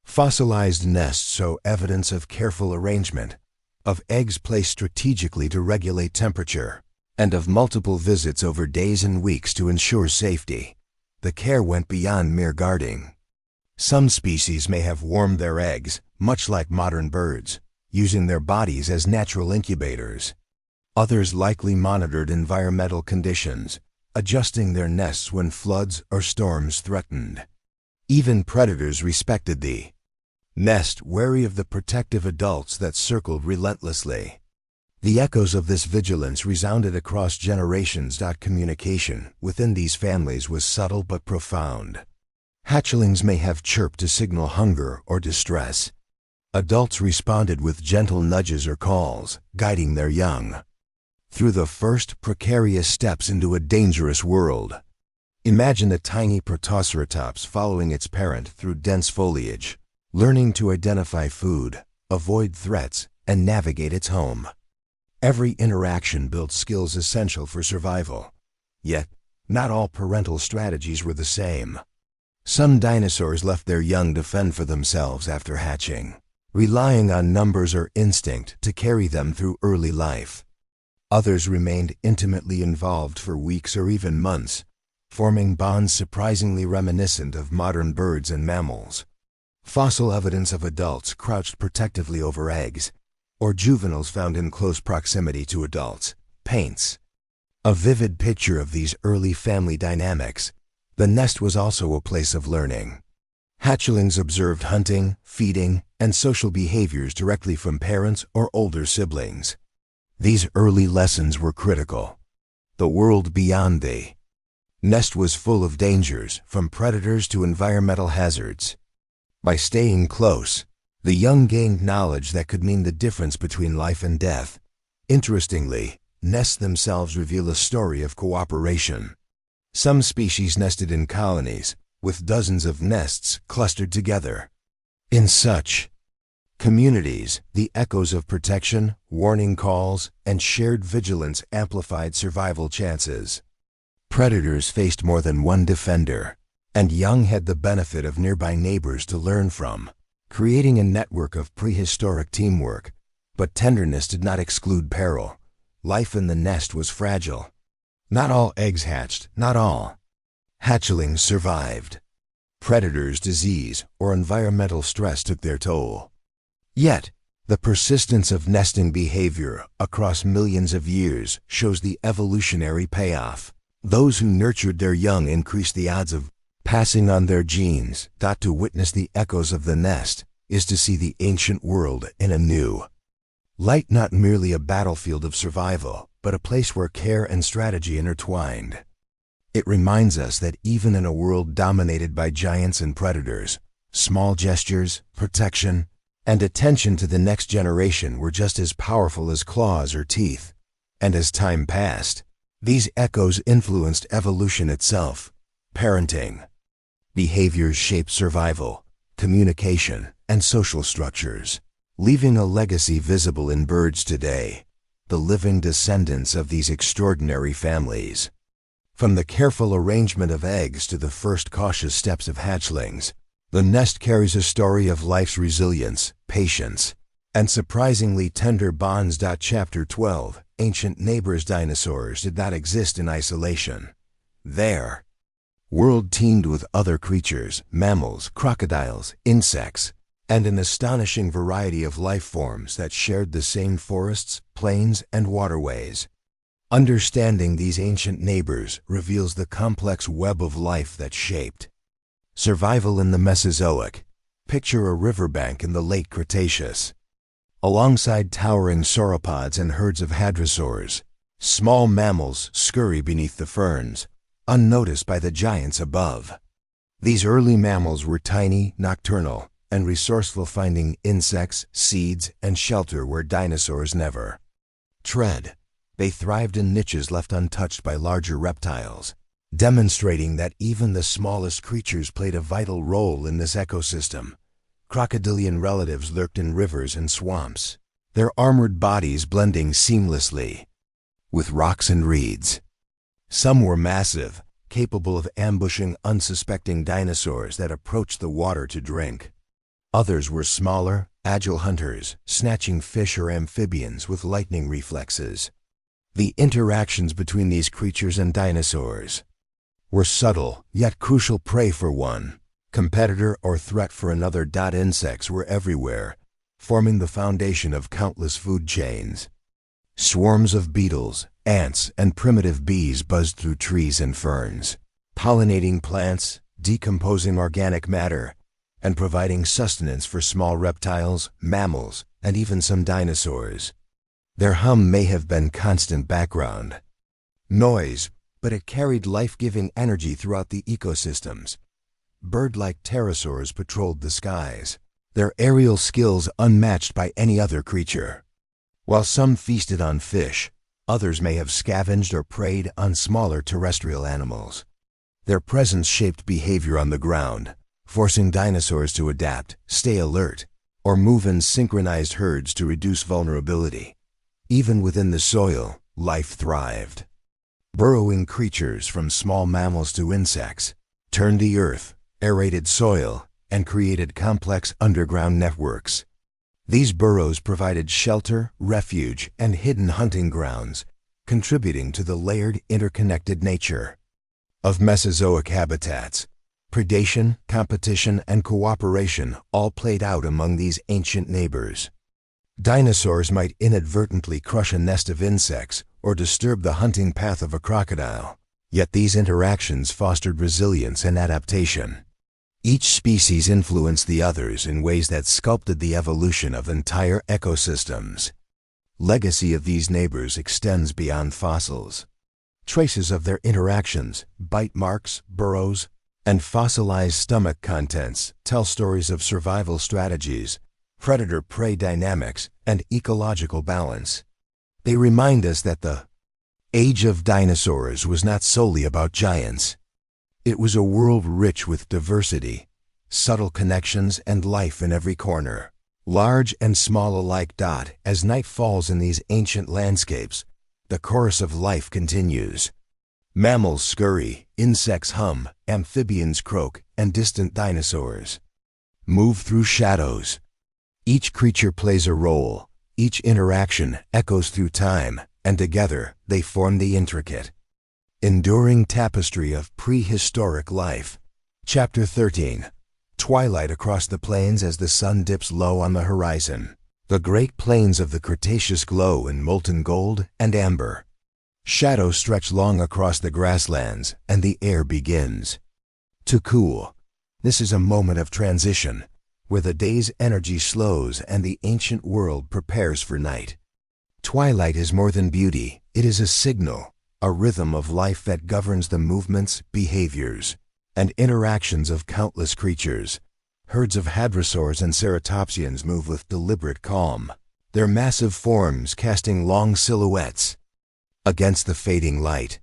Fossilized nests show evidence of careful arrangement, of eggs placed strategically to regulate temperature, and of multiple visits over days and weeks to ensure safety. The care went beyond mere guarding. Some species may have warmed their eggs, much like modern birds, using their bodies as natural incubators. Others likely monitored environmental conditions, adjusting their nests when floods or storms threatened. Even predators respected the nest, wary of the protective adults that circled relentlessly. The echoes of this vigilance resounded across generations. Communication within these families was subtle but profound. Hatchlings may have chirped to signal hunger or distress. Adults responded with gentle nudges or calls, guiding their young through the first precarious steps into a dangerous world. Imagine a tiny protoceratops following its parent through dense foliage, learning to identify food, avoid threats, and navigate its home. Every interaction built skills essential for survival. Yet, not all parental strategies were the same. Some dinosaurs left their young to fend for themselves after hatching, relying on numbers or instinct to carry them through early life. Others remained intimately involved for weeks or even months, forming bonds surprisingly reminiscent of modern birds and mammals. Fossil evidence of adults crouched protectively over eggs, or juveniles found in close proximity to adults, paints a vivid picture of these early family dynamics. The nest was also a place of learning. Hatchlings observed hunting, feeding, and social behaviors directly from parents or older siblings. These early lessons were critical. The world beyond the nest was full of dangers, from predators to environmental hazards. By staying close, the young gained knowledge that could mean the difference between life and death. Interestingly, nests themselves reveal a story of cooperation. Some species nested in colonies, with dozens of nests clustered together. In such communities, the echoes of protection, warning calls, and shared vigilance amplified survival chances. Predators faced more than one defender, and young had the benefit of nearby neighbors to learn from, creating a network of prehistoric teamwork. But tenderness did not exclude peril. Life in the nest was fragile. Not all eggs hatched, not all hatchlings survived. Predators, disease, or environmental stress took their toll. Yet, the persistence of nesting behavior across millions of years shows the evolutionary payoff. Those who nurtured their young increased the odds of passing on their genes. To witness the echoes of the nest is to see the ancient world in a new light, not merely a battlefield of survival, but a place where care and strategy intertwined. It reminds us that even in a world dominated by giants and predators, small gestures, protection, and attention to the next generation were just as powerful as claws or teeth. And as time passed, these echoes influenced evolution itself. Parenting behaviors shaped survival, communication, and social structures, leaving a legacy visible in birds today, the living descendants of these extraordinary families. From the careful arrangement of eggs to the first cautious steps of hatchlings, the nest carries a story of life's resilience, patience, and surprisingly tender bonds. Chapter 12. Ancient neighbors. Dinosaurs did not exist in isolation. Their world teemed with other creatures, mammals, crocodiles, insects, and an astonishing variety of life forms that shared the same forests, plains, and waterways. Understanding these ancient neighbors reveals the complex web of life that shaped survival in the Mesozoic. Picture a riverbank in the late Cretaceous. Alongside towering sauropods and herds of hadrosaurs, small mammals scurry beneath the ferns, unnoticed by the giants above. These early mammals were tiny, nocturnal, and resourceful, finding insects, seeds, and shelter where dinosaurs never tread. They thrived in niches left untouched by larger reptiles, demonstrating that even the smallest creatures played a vital role in this ecosystem. Crocodilian relatives lurked in rivers and swamps, their armored bodies blending seamlessly with rocks and reeds. Some were massive, capable of ambushing unsuspecting dinosaurs that approached the water to drink. Others were smaller, agile hunters, snatching fish or amphibians with lightning reflexes. The interactions between these creatures and dinosaurs were subtle, yet crucial. Prey for one competitor or threat for another. Insects were everywhere, forming the foundation of countless food chains. Swarms of beetles, ants, and primitive bees buzzed through trees and ferns, pollinating plants, decomposing organic matter, and providing sustenance for small reptiles, mammals, and even some dinosaurs. Their hum may have been constant background noise, but it carried life-giving energy throughout the ecosystems. Bird-like pterosaurs patrolled the skies, their aerial skills unmatched by any other creature. While some feasted on fish, others may have scavenged or preyed on smaller terrestrial animals. Their presence shaped behavior on the ground, forcing dinosaurs to adapt, stay alert, or move in synchronized herds to reduce vulnerability. Even within the soil, life thrived. Burrowing creatures, from small mammals to insects, turned the earth, aerated soil, and created complex underground networks. These burrows provided shelter, refuge, and hidden hunting grounds, contributing to the layered, interconnected nature of Mesozoic habitats. Predation, competition, and cooperation all played out among these ancient neighbors. Dinosaurs might inadvertently crush a nest of insects or disturb the hunting path of a crocodile, yet these interactions fostered resilience and adaptation. Each species influenced the others in ways that sculpted the evolution of entire ecosystems. Legacy of these neighbors extends beyond fossils. Traces of their interactions, bite marks, burrows, and fossilized stomach contents tell stories of survival strategies, predator-prey dynamics, and ecological balance. They remind us that the age of dinosaurs was not solely about giants. It was a world rich with diversity, subtle connections, and life in every corner, large and small alike. As night falls in these ancient landscapes, the chorus of life continues. Mammals scurry, insects hum, amphibians croak, and distant dinosaurs move through shadows. Each creature plays a role, each interaction echoes through time, and together they form the intricate, enduring tapestry of prehistoric life. Chapter 13. Twilight across the plains. As the sun dips low on the horizon, the Great Plains of the Cretaceous glow in molten gold and amber. Shadows stretch long across the grasslands, and the air begins to cool. This is a moment of transition, where the day's energy slows and the ancient world prepares for night. Twilight is more than beauty, it is a signal, a rhythm of life that governs the movements, behaviors, and interactions of countless creatures. Herds of hadrosaurs and ceratopsians move with deliberate calm, their massive forms casting long silhouettes against the fading light.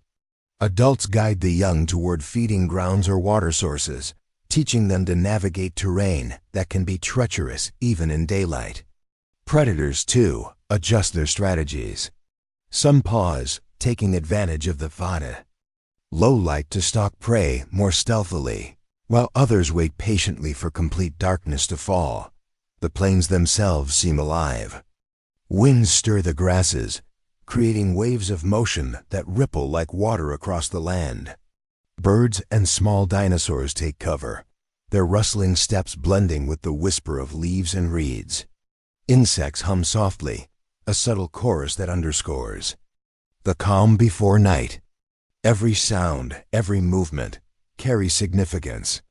Adults guide the young toward feeding grounds or water sources, teaching them to navigate terrain that can be treacherous even in daylight. Predators, too, adjust their strategies. Some pause, taking advantage of the low light to stalk prey more stealthily, while others wait patiently for complete darkness to fall. The plains themselves seem alive. Winds stir the grasses, creating waves of motion that ripple like water across the land. Birds and small dinosaurs take cover, their rustling steps blending with the whisper of leaves and reeds. Insects hum softly, a subtle chorus that underscores The calm before night. Every sound, every movement carries significance.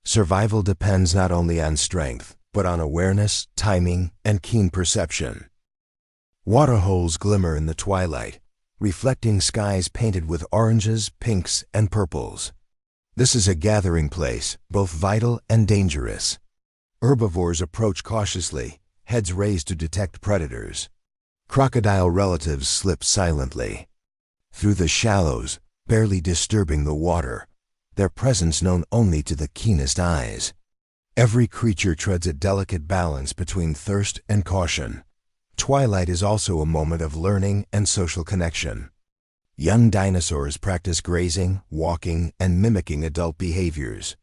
Survival depends not only on strength, but on awareness, timing, and keen perception. Waterholes glimmer in the twilight, reflecting skies painted with oranges, pinks, and purples. This is a gathering place, both vital and dangerous. Herbivores approach cautiously, heads raised to detect predators. Crocodile relatives slip silently. Through the shallows, barely disturbing the water, their presence known only to the keenest eyes. Every creature treads a delicate balance between thirst and caution. Twilight is also a moment of learning and social connection. Young dinosaurs practice grazing, walking, and mimicking adult behaviors.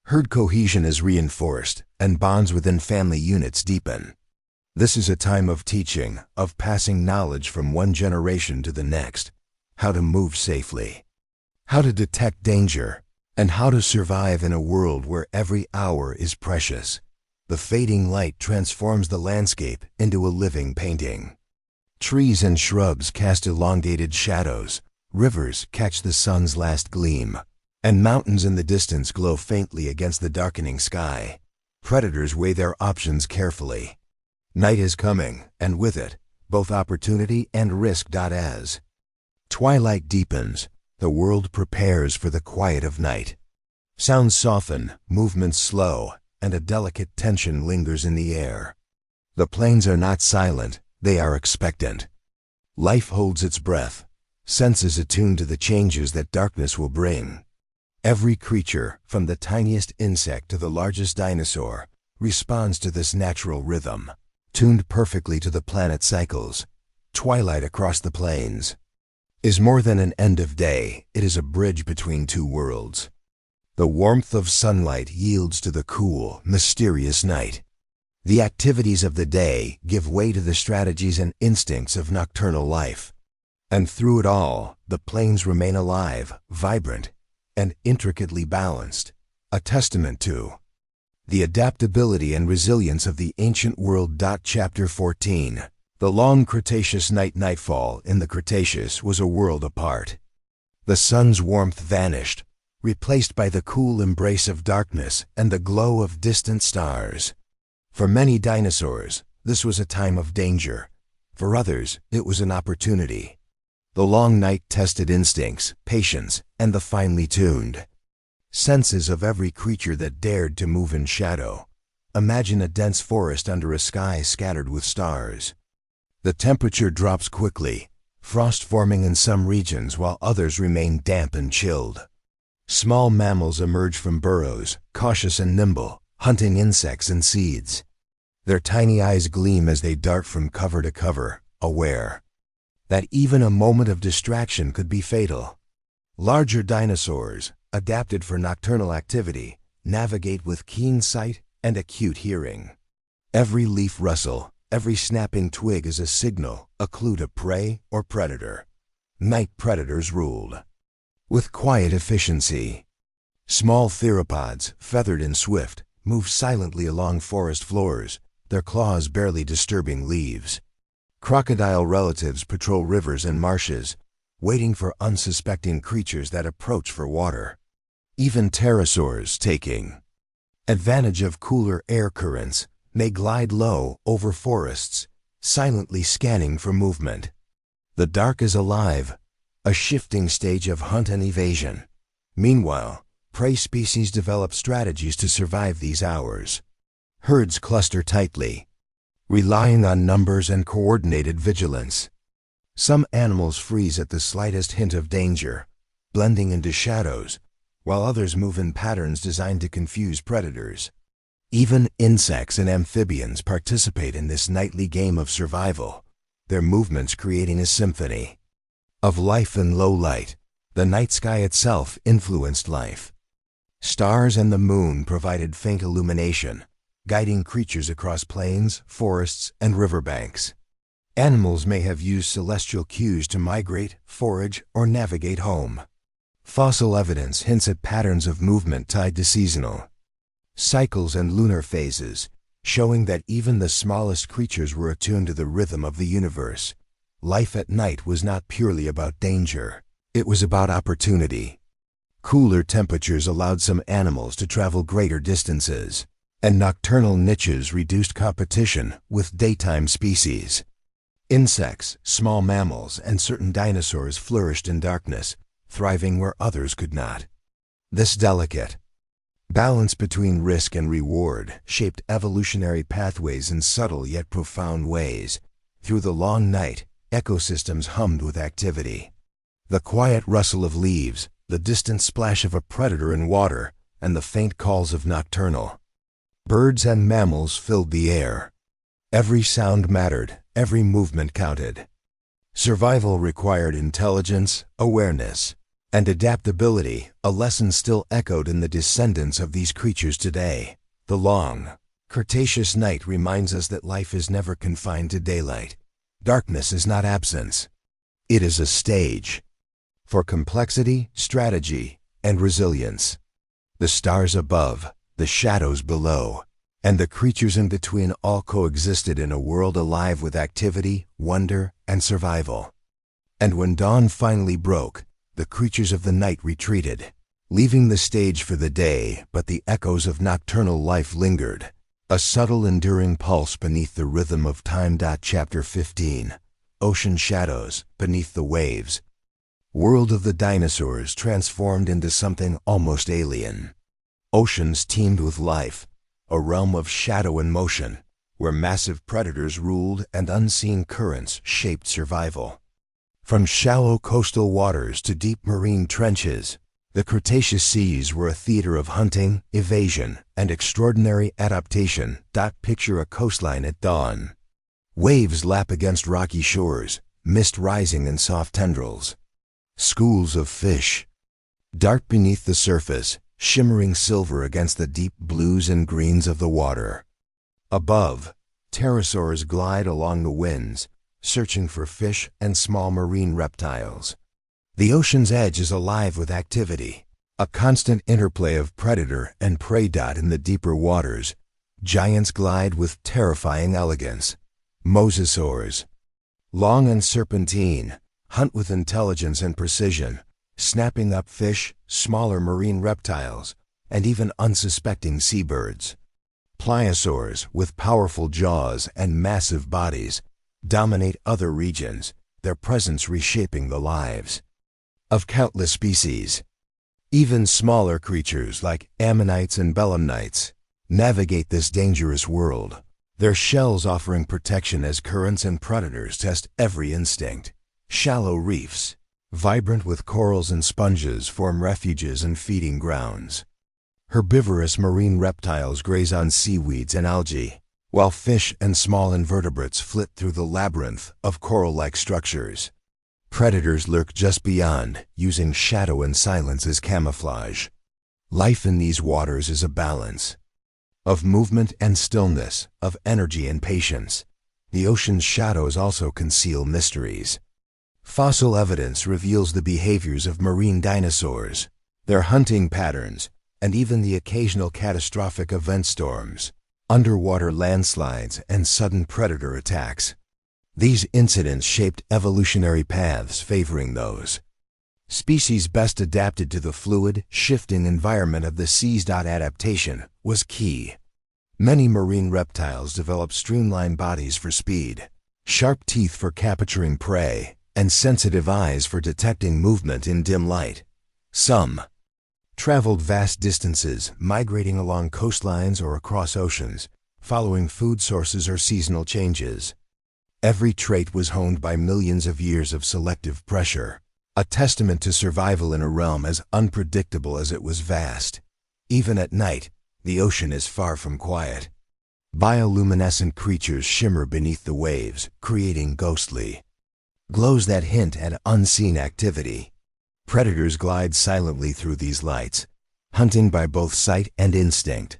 Herd cohesion is reinforced, and bonds within family units deepen. This is a time of teaching, of passing knowledge from one generation to the next. How to move safely, how to detect danger, and how to survive in a world where every hour is precious. The fading light transforms the landscape into a living painting. Trees and shrubs cast elongated shadows, rivers catch the sun's last gleam, and mountains in the distance glow faintly against the darkening sky. Predators weigh their options carefully. Night is coming, and with it, both opportunity and risk. As twilight deepens, the world prepares for the quiet of night. Sounds soften, movements slow, and a delicate tension lingers in the air. The plains are not silent, they are expectant. Life holds its breath, senses attuned to the changes that darkness will bring. Every creature, from the tiniest insect to the largest dinosaur, responds to this natural rhythm, tuned perfectly to the planet's cycles. Twilight across the plains is more than an end of day, it is a bridge between two worlds. The warmth of sunlight yields to the cool, mysterious night. The activities of the day give way to the strategies and instincts of nocturnal life. And through it all, the plains remain alive, vibrant, and intricately balanced, a testament to the adaptability and resilience of the ancient world. Chapter 14. The long Cretaceous night. Nightfall in the Cretaceous was a world apart. The sun's warmth vanished, replaced by the cool embrace of darkness and the glow of distant stars. For many dinosaurs, this was a time of danger. For others, it was an opportunity. The long night tested instincts, patience, and the finely tuned senses of every creature that dared to move in shadow. Imagine a dense forest under a sky scattered with stars. The temperature drops quickly, frost forming in some regions while others remain damp and chilled. Small mammals emerge from burrows, cautious and nimble, hunting insects and seeds. Their tiny eyes gleam as they dart from cover to cover, aware that even a moment of distraction could be fatal. Larger dinosaurs, adapted for nocturnal activity, navigate with keen sight and acute hearing. Every leaf rustle, every snapping twig is a signal, a clue to prey or predator. Night predators ruled with quiet efficiency. Small theropods, feathered and swift, move silently along forest floors, their claws barely disturbing leaves. Crocodile relatives patrol rivers and marshes, waiting for unsuspecting creatures that approach for water. Even pterosaurs, taking advantage of cooler air currents, may glide low over forests, silently scanning for movement. The dark is alive, a shifting stage of hunt and evasion. Meanwhile, prey species develop strategies to survive these hours. Herds cluster tightly, relying on numbers and coordinated vigilance. Some animals freeze at the slightest hint of danger, blending into shadows, while others move in patterns designed to confuse predators. Even insects and amphibians participate in this nightly game of survival, their movements creating a symphony of life in low light. The night sky itself influenced life. Stars and the moon provided faint illumination, guiding creatures across plains, forests, and riverbanks. Animals may have used celestial cues to migrate, forage, or navigate home. Fossil evidence hints at patterns of movement tied to seasonal cycles and lunar phases, showing that even the smallest creatures were attuned to the rhythm of the universe. life at night was not purely about danger. It was about opportunity. Cooler temperatures allowed some animals to travel greater distances, and nocturnal niches reduced competition with daytime species. Insects, small mammals, and certain dinosaurs flourished in darkness, thriving where others could not. This delicate balance between risk and reward shaped evolutionary pathways in subtle yet profound ways. Through the long night, ecosystems hummed with activity. The quiet rustle of leaves, the distant splash of a predator in water, and the faint calls of nocturnal birds and mammals filled the air. Every sound mattered, every movement counted. Survival required intelligence, awareness, and adaptability, a lesson still echoed in the descendants of these creatures today. The long, Cretaceous night reminds us that life is never confined to daylight. Darkness is not absence. It is a stage for complexity, strategy, and resilience. The stars above, the shadows below, and the creatures in between all coexisted in a world alive with activity, wonder, and survival. And when dawn finally broke, the creatures of the night retreated, leaving the stage for the day, but the echoes of nocturnal life lingered, a subtle enduring pulse beneath the rhythm of time. Chapter 15. Ocean Shadows, Beneath the Waves. World of the dinosaurs transformed into something almost alien. Oceans teemed with life, a realm of shadow and motion, where massive predators ruled and unseen currents shaped survival. From shallow coastal waters to deep marine trenches, the Cretaceous seas were a theater of hunting, evasion, and extraordinary adaptation. Picture a coastline at dawn. Waves lap against rocky shores, mist rising in soft tendrils. Schools of fish dart beneath the surface, shimmering silver against the deep blues and greens of the water. Above, pterosaurs glide along the winds, searching for fish and small marine reptiles. The ocean's edge is alive with activity, a constant interplay of predator and prey. In the deeper waters, giants glide with terrifying elegance. Mosasaurs, long and serpentine, hunt with intelligence and precision, snapping up fish, smaller marine reptiles, and even unsuspecting seabirds. Pliosaurs, with powerful jaws and massive bodies, dominate other regions, their presence reshaping the lives of countless species. Even smaller creatures like ammonites and belemnites navigate this dangerous world, their shells offering protection as currents and predators test every instinct. Shallow reefs, vibrant with corals and sponges, form refuges and feeding grounds. Herbivorous marine reptiles graze on seaweeds and algae, while fish and small invertebrates flit through the labyrinth of coral-like structures. Predators lurk just beyond, using shadow and silence as camouflage. Life in these waters is a balance of movement and stillness, of energy and patience. The ocean's shadows also conceal mysteries. Fossil evidence reveals the behaviors of marine dinosaurs, their hunting patterns, and even the occasional catastrophic event: storms, underwater landslides, and sudden predator attacks. These incidents shaped evolutionary paths favoring those species best adapted to the fluid, shifting environment of the seas. Adaptation was key. Many marine reptiles developed streamlined bodies for speed, sharp teeth for capturing prey, and sensitive eyes for detecting movement in dim light. Some traveled vast distances, migrating along coastlines or across oceans, following food sources or seasonal changes. Every trait was honed by millions of years of selective pressure, a testament to survival in a realm as unpredictable as it was vast. Even at night, the ocean is far from quiet. Bioluminescent creatures shimmer beneath the waves, creating ghostly glows that hint at unseen activity. Predators glide silently through these lights, hunting by both sight and instinct.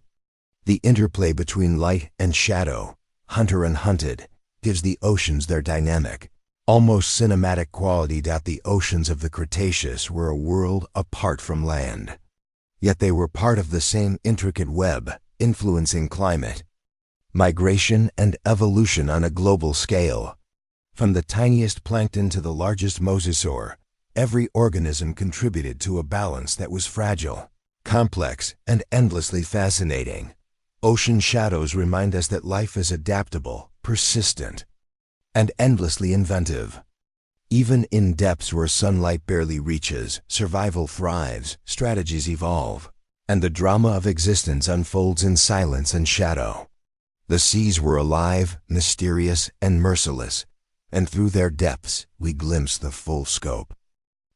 The interplay between light and shadow, hunter and hunted, gives the oceans their dynamic, almost cinematic quality. The oceans of the Cretaceous were a world apart from land. Yet they were part of the same intricate web, influencing climate, migration, and evolution on a global scale. From the tiniest plankton to the largest mosasaur, every organism contributed to a balance that was fragile, complex, and endlessly fascinating. Ocean shadows remind us that life is adaptable, persistent, and endlessly inventive. Even in depths where sunlight barely reaches, survival thrives, strategies evolve, and the drama of existence unfolds in silence and shadow. The seas were alive, mysterious, and merciless, and through their depths we glimpse the full scope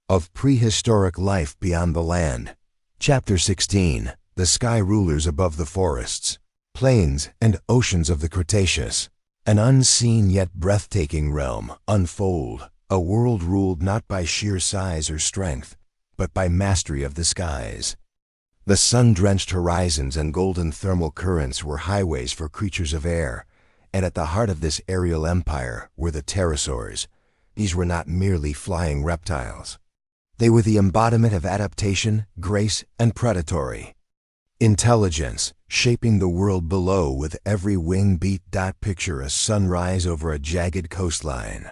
of prehistoric life beyond the land. Chapter 16. The Sky Rulers Above the Forests, Plains, and Oceans of the Cretaceous. An unseen yet breathtaking realm unfold, a world ruled not by sheer size or strength, but by mastery of the skies. The sun-drenched horizons and golden thermal currents were highways for creatures of air, and at the heart of this aerial empire were the pterosaurs. These were not merely flying reptiles. They were the embodiment of adaptation, grace, and predatory intelligence, shaping the world below with every wing beat. Picture a sunrise over a jagged coastline.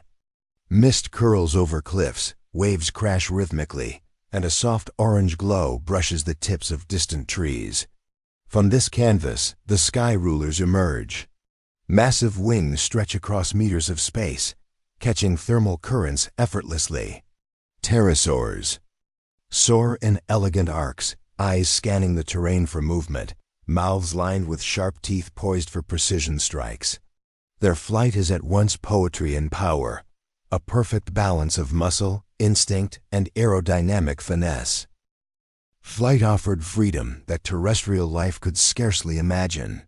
Mist curls over cliffs, waves crash rhythmically, and a soft orange glow brushes the tips of distant trees. From this canvas, the sky rulers emerge. Massive wings stretch across meters of space, catching thermal currents effortlessly. Pterosaurs soar in elegant arcs, eyes scanning the terrain for movement, mouths lined with sharp teeth poised for precision strikes. Their flight is at once poetry and power, a perfect balance of muscle, instinct, and aerodynamic finesse. Flight offered freedom that terrestrial life could scarcely imagine.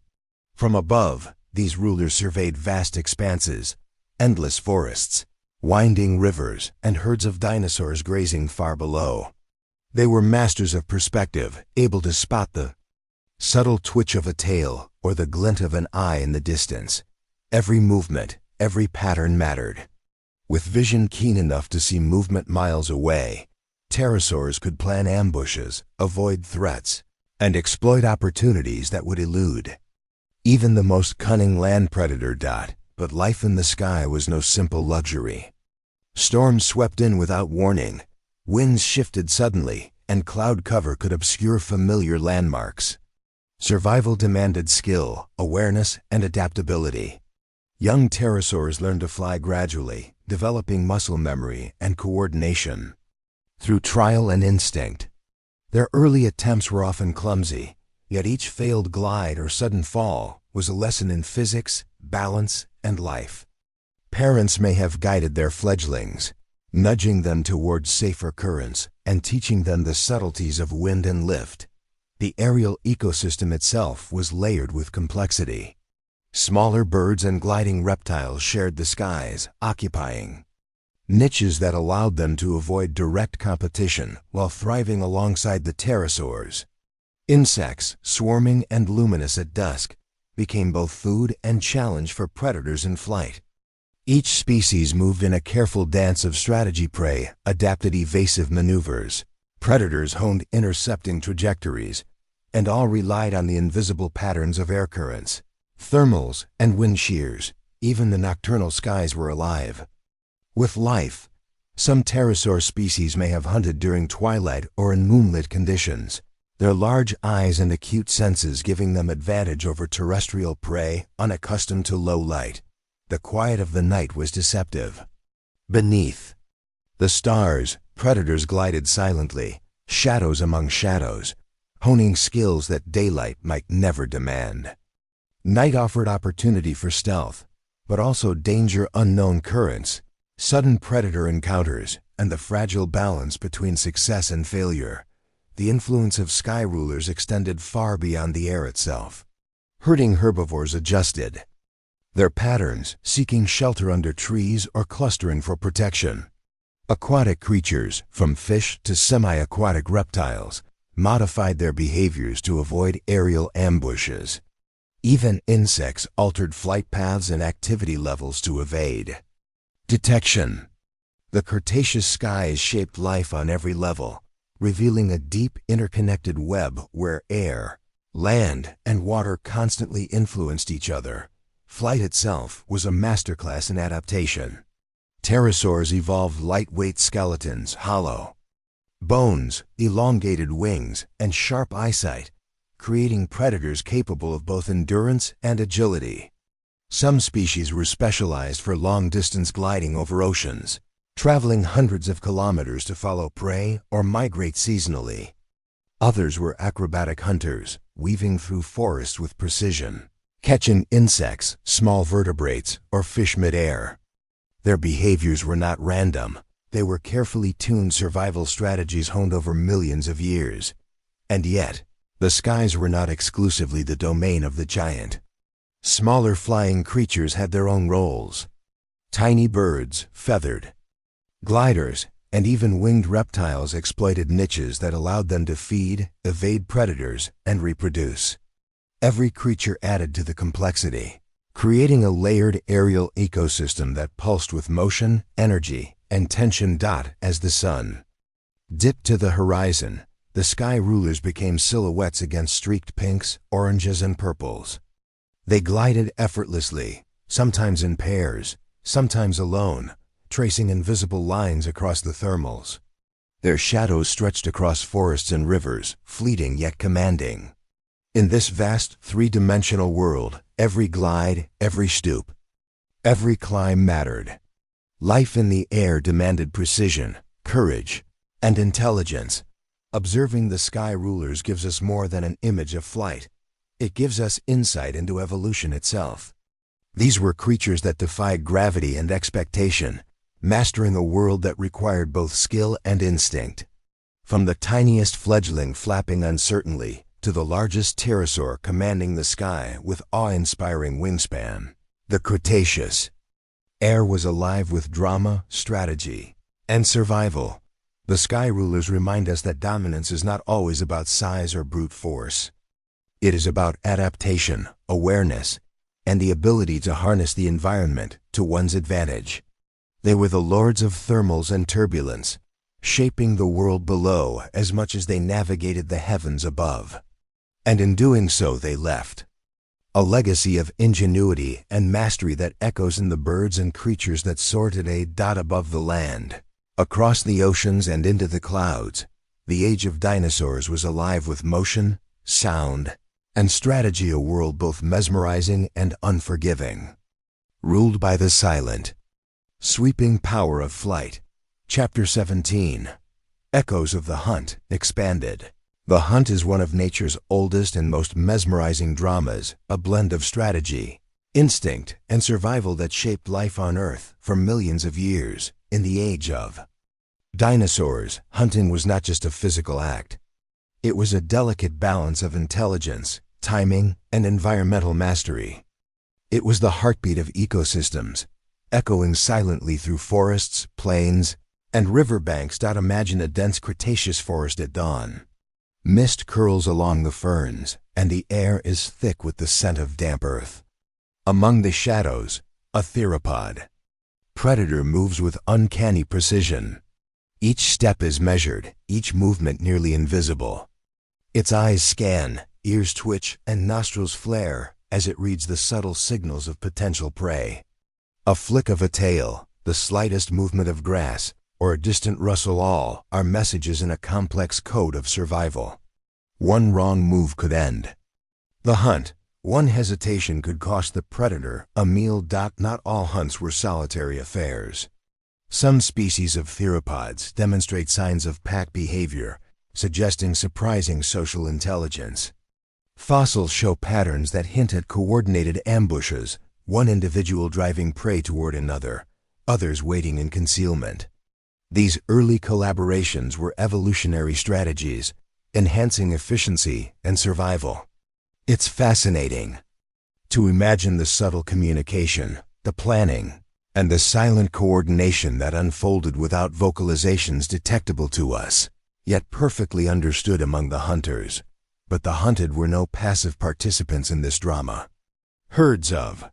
From above, these rulers surveyed vast expanses, endless forests, winding rivers, and herds of dinosaurs grazing far below. They were masters of perspective, able to spot the subtle twitch of a tail or the glint of an eye in the distance. Every movement, every pattern mattered. With vision keen enough to see movement miles away, pterosaurs could plan ambushes, avoid threats, and exploit opportunities that would elude even the most cunning land predator. But life in the sky was no simple luxury. Storms swept in without warning, winds shifted suddenly, and cloud cover could obscure familiar landmarks. Survival demanded skill, awareness, and adaptability. Young pterosaurs learned to fly gradually, developing muscle memory and coordination through trial and instinct. Their early attempts were often clumsy, yet each failed glide or sudden fall was a lesson in physics, balance, and life. Parents may have guided their fledglings, nudging them towards safer currents and teaching them the subtleties of wind and lift. The aerial ecosystem itself was layered with complexity. Smaller birds and gliding reptiles shared the skies, occupying niches that allowed them to avoid direct competition while thriving alongside the pterosaurs. Insects, swarming and luminous at dusk, became both food and challenge for predators in flight. Each species moved in a careful dance of strategy. Prey adapted evasive maneuvers, predators honed intercepting trajectories, and all relied on the invisible patterns of air currents, thermals, and wind shears. Even the nocturnal skies were alive with life. Some pterosaur species may have hunted during twilight or in moonlit conditions, their large eyes and acute senses giving them advantage over terrestrial prey unaccustomed to low light. The quiet of the night was deceptive. Beneath the stars, predators glided silently, shadows among shadows, honing skills that daylight might never demand. Night offered opportunity for stealth, but also danger. Unknown currents, sudden predator encounters, and the fragile balance between success and failure. The influence of sky rulers extended far beyond the air itself. Herding herbivores adjusted their patterns, seeking shelter under trees or clustering for protection. Aquatic creatures, from fish to semi-aquatic reptiles, modified their behaviors to avoid aerial ambushes. Even insects altered flight paths and activity levels to evade detection. The Cretaceous skies shaped life on every level, revealing a deep interconnected web where air, land, and water constantly influenced each other. Flight itself was a masterclass in adaptation. Pterosaurs evolved lightweight skeletons, hollow bones, elongated wings, and sharp eyesight, creating predators capable of both endurance and agility. Some species were specialized for long-distance gliding over oceans, traveling hundreds of kilometers to follow prey or migrate seasonally. Others were acrobatic hunters, weaving through forests with precision, catching insects, small vertebrates, or fish mid-air. Their behaviors were not random. They were carefully tuned survival strategies honed over millions of years. And yet, the skies were not exclusively the domain of the giant. Smaller flying creatures had their own roles. Tiny birds, feathered gliders, and even winged reptiles exploited niches that allowed them to feed, evade predators, and reproduce. Every creature added to the complexity, creating a layered aerial ecosystem that pulsed with motion, energy, and tension. As the sun dipped to the horizon, the sky rulers became silhouettes against streaked pinks, oranges, and purples. They glided effortlessly, sometimes in pairs, sometimes alone, tracing invisible lines across the thermals. Their shadows stretched across forests and rivers, fleeting yet commanding. In this vast, three-dimensional world, every glide, every stoop, every climb mattered. Life in the air demanded precision, courage, and intelligence. Observing the sky rulers gives us more than an image of flight. It gives us insight into evolution itself. These were creatures that defied gravity and expectation, mastering a world that required both skill and instinct. From the tiniest fledgling flapping uncertainly to the largest pterosaur commanding the sky with awe-inspiring wingspan. The Cretaceous air was alive with drama, strategy, and survival. The sky rulers remind us that dominance is not always about size or brute force. It is about adaptation, awareness, and the ability to harness the environment to one's advantage. They were the lords of thermals and turbulence, shaping the world below as much as they navigated the heavens above. And in doing so, they left a legacy of ingenuity and mastery that echoes in the birds and creatures that soar today. Above the land, across the oceans, and into the clouds, the age of dinosaurs was alive with motion, sound, and strategy, a world both mesmerizing and unforgiving. Ruled by the silent, sweeping power of flight. Chapter 17. Echoes of the Hunt expanded. The hunt is one of nature's oldest and most mesmerizing dramas, a blend of strategy, instinct, and survival that shaped life on Earth for millions of years. In the age of dinosaurs, hunting was not just a physical act. It was a delicate balance of intelligence, timing, and environmental mastery. It was the heartbeat of ecosystems, echoing silently through forests, plains, and riverbanks. Imagine a dense Cretaceous forest at dawn. Mist curls along the ferns, and the air is thick with the scent of damp earth. Among the shadows, a theropod predator moves with uncanny precision. Each step is measured, each movement nearly invisible. Its eyes scan, ears twitch, and nostrils flare as it reads the subtle signals of potential prey. A flick of a tail, the slightest movement of grass, or a distant rustle, all are messages in a complex code of survival. One wrong move could end the hunt. One hesitation could cost the predator a meal. Not all hunts were solitary affairs. Some species of theropods demonstrate signs of pack behavior, suggesting surprising social intelligence. Fossils show patterns that hint at coordinated ambushes, one individual driving prey toward another, others waiting in concealment. These early collaborations were evolutionary strategies, enhancing efficiency and survival. It's fascinating to imagine the subtle communication, the planning, and the silent coordination that unfolded without vocalizations detectable to us, yet perfectly understood among the hunters. But the hunted were no passive participants in this drama. Herds of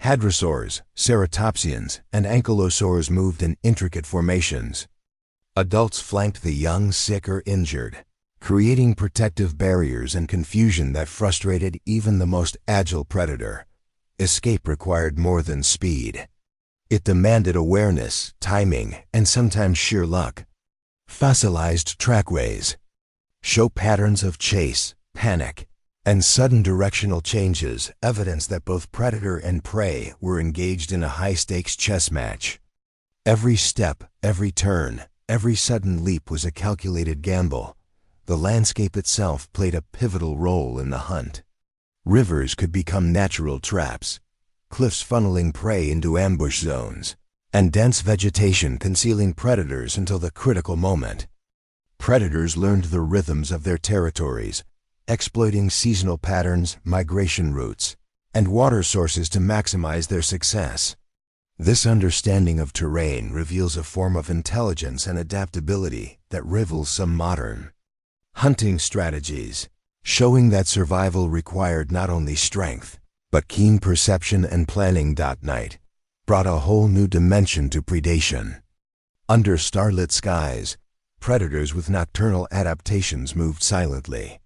hadrosaurs, ceratopsians, and ankylosaurs moved in intricate formations. Adults flanked the young, sick, or injured, creating protective barriers and confusion that frustrated even the most agile predator. Escape required more than speed. It demanded awareness, timing, and sometimes sheer luck. Fossilized trackways show patterns of chase, panic, and sudden directional changes, evidence that both predator and prey were engaged in a high-stakes chess match. Every step, every turn, every sudden leap was a calculated gamble. The landscape itself played a pivotal role in the hunt. Rivers could become natural traps, cliffs funneling prey into ambush zones, and dense vegetation concealing predators until the critical moment. Predators learned the rhythms of their territories, exploiting seasonal patterns, migration routes, and water sources to maximize their success. This understanding of terrain reveals a form of intelligence and adaptability that rivals some modern hunting strategies, showing that survival required not only strength, but keen perception and planning. Night brought a whole new dimension to predation. Under starlit skies, predators with nocturnal adaptations moved silently.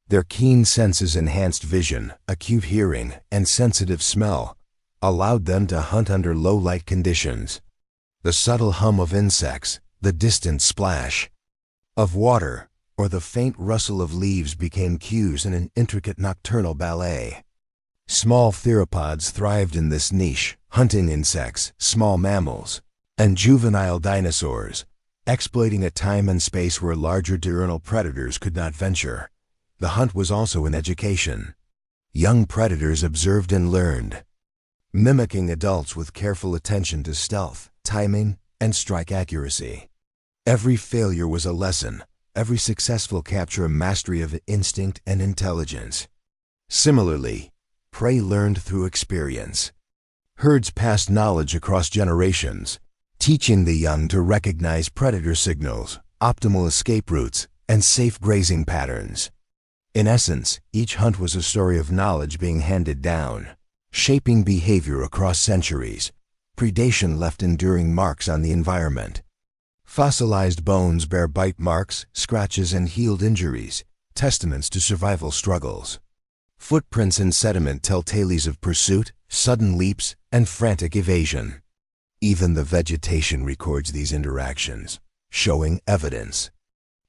Their keen senses, enhanced vision, acute hearing, and sensitive smell allowed them to hunt under low-light conditions. The subtle hum of insects, the distant splash of water, or the faint rustle of leaves became cues in an intricate nocturnal ballet. Small theropods thrived in this niche, hunting insects, small mammals, and juvenile dinosaurs, exploiting a time and space where larger diurnal predators could not venture. The hunt was also an education. Young predators observed and learned, mimicking adults with careful attention to stealth, timing, and strike accuracy. Every failure was a lesson, every successful capture a mastery of instinct and intelligence. Similarly, prey learned through experience. Herds passed knowledge across generations, teaching the young to recognize predator signals, optimal escape routes, and safe grazing patterns. In essence, each hunt was a story of knowledge being handed down, shaping behavior across centuries. Predation left enduring marks on the environment. Fossilized bones bear bite marks, scratches, and healed injuries, testaments to survival struggles. Footprints in sediment tell tales of pursuit, sudden leaps, and frantic evasion. Even the vegetation records these interactions, showing evidence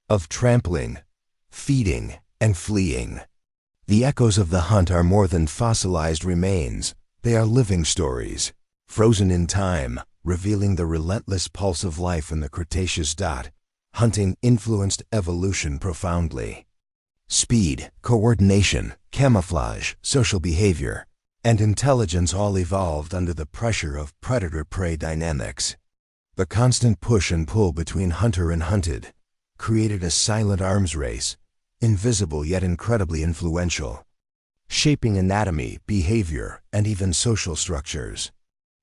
of trampling, feeding, and fleeing. The echoes of the hunt are more than fossilized remains. They are living stories, frozen in time, revealing the relentless pulse of life in the Cretaceous. Hunting influenced evolution profoundly. Speed, coordination, camouflage, social behavior, and intelligence all evolved under the pressure of predator-prey dynamics. The constant push and pull between hunter and hunted created a silent arms race, invisible yet incredibly influential, shaping anatomy, behavior, and even social structures.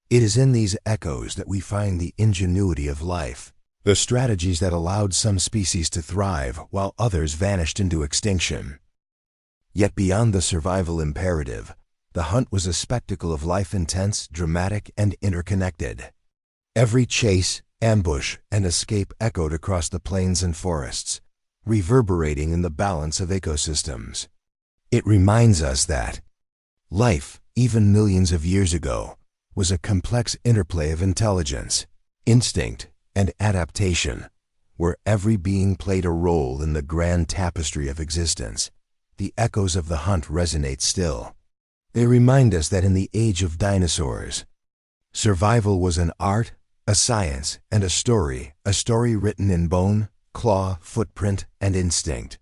It is in these echoes that we find the ingenuity of life, the strategies that allowed some species to thrive while others vanished into extinction. Yet beyond the survival imperative, the hunt was a spectacle of life, intense, dramatic, and interconnected. Every chase, ambush, and escape echoed across the plains and forests, reverberating in the balance of ecosystems. It reminds us that life, even millions of years ago, was a complex interplay of intelligence, instinct, and adaptation, where every being played a role in the grand tapestry of existence. The echoes of the hunt resonate still. They remind us that in the age of dinosaurs, survival was an art, a science, and a story written in bone, claw, footprint, and instinct.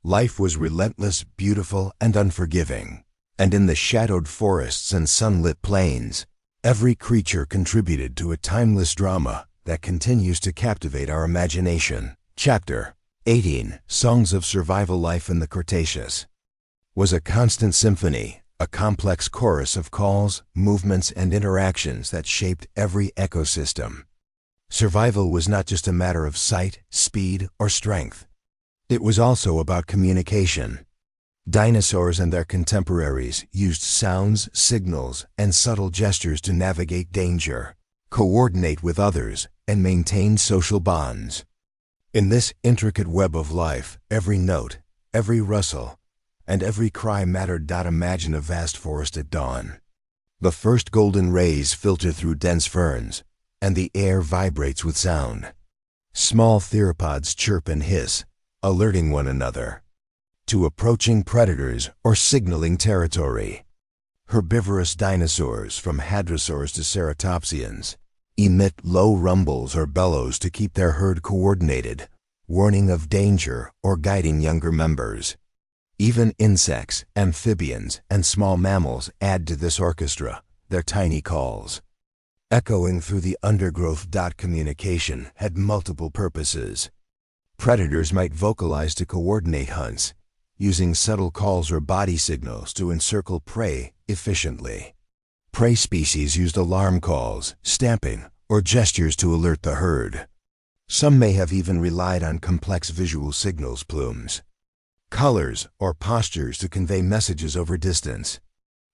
Life was relentless, beautiful, and unforgiving, and in the shadowed forests and sunlit plains, every creature contributed to a timeless drama that continues to captivate our imagination. Chapter 18, Songs of Survival. Life in the Cretaceous was a constant symphony, a complex chorus of calls, movements, and interactions that shaped every ecosystem. Survival was not just a matter of sight, speed, or strength. It was also about communication. Dinosaurs and their contemporaries used sounds, signals, and subtle gestures to navigate danger, coordinate with others, and maintain social bonds. In this intricate web of life, every note, every rustle, and every cry mattered. Imagine a vast forest at dawn. The first golden rays filter through dense ferns, and the air vibrates with sound. Small theropods chirp and hiss, alerting one another to approaching predators or signaling territory. Herbivorous dinosaurs, from hadrosaurs to ceratopsians, emit low rumbles or bellows to keep their herd coordinated, warning of danger or guiding younger members. Even insects, amphibians, and small mammals add to this orchestra, their tiny calls. Echoing through the undergrowth. Communication had multiple purposes. Predators might vocalize to coordinate hunts, using subtle calls or body signals to encircle prey efficiently. Prey species used alarm calls, stamping, or gestures to alert the herd. Some may have even relied on complex visual signals, plumes, colors, or postures to convey messages over distance.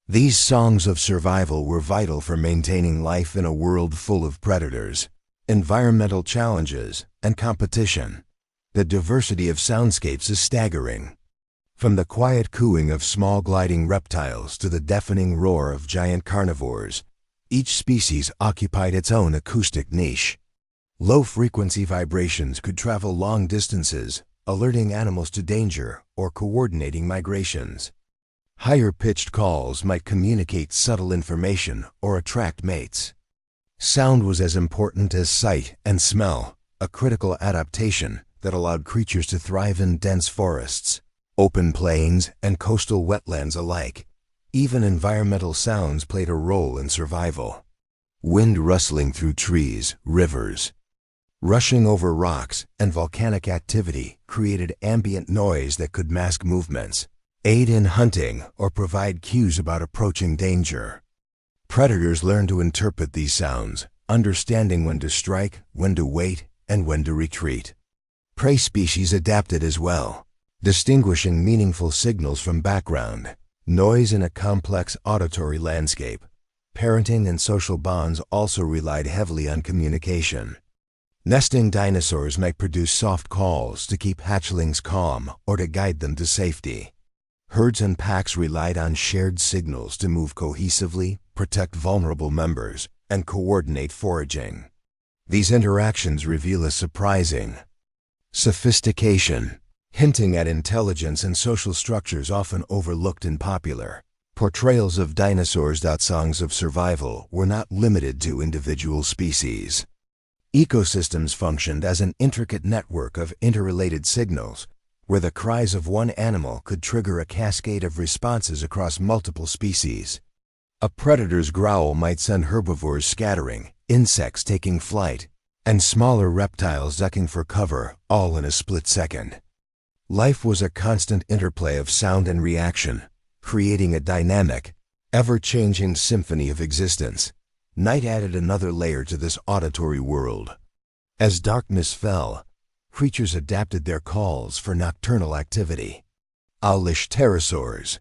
These songs of survival were vital for maintaining life in a world full of predators, environmental challenges, and competition. The diversity of soundscapes is staggering. From the quiet cooing of small gliding reptiles to the deafening roar of giant carnivores, each species occupied its own acoustic niche. Low-frequency vibrations could travel long distances, alerting animals to danger or coordinating migrations. Higher-pitched calls might communicate subtle information or attract mates. Sound was as important as sight and smell, a critical adaptation that allowed creatures to thrive in dense forests, open plains, and coastal wetlands alike. Even environmental sounds played a role in survival. Wind rustling through trees, rivers, rushing over rocks, and volcanic activity created ambient noise that could mask movements, aid in hunting, or provide cues about approaching danger. Predators learned to interpret these sounds, understanding when to strike, when to wait, and when to retreat. Prey species adapted as well, distinguishing meaningful signals from background noise in a complex auditory landscape. Parenting and social bonds also relied heavily on communication. Nesting dinosaurs might produce soft calls to keep hatchlings calm or to guide them to safety. Herds and packs relied on shared signals to move cohesively, protect vulnerable members, and coordinate foraging. These interactions reveal a surprising sophistication, hinting at intelligence and social structures often overlooked in popular portrayals of dinosaurs. Songs of survival were not limited to individual species. Ecosystems functioned as an intricate network of interrelated signals, where the cries of one animal could trigger a cascade of responses across multiple species. A predator's growl might send herbivores scattering, insects taking flight, and smaller reptiles ducking for cover, all in a split second. Life was a constant interplay of sound and reaction, creating a dynamic, ever-changing symphony of existence. Night added another layer to this auditory world. As darkness fell, creatures adapted their calls for nocturnal activity. Owlish pterosaurs,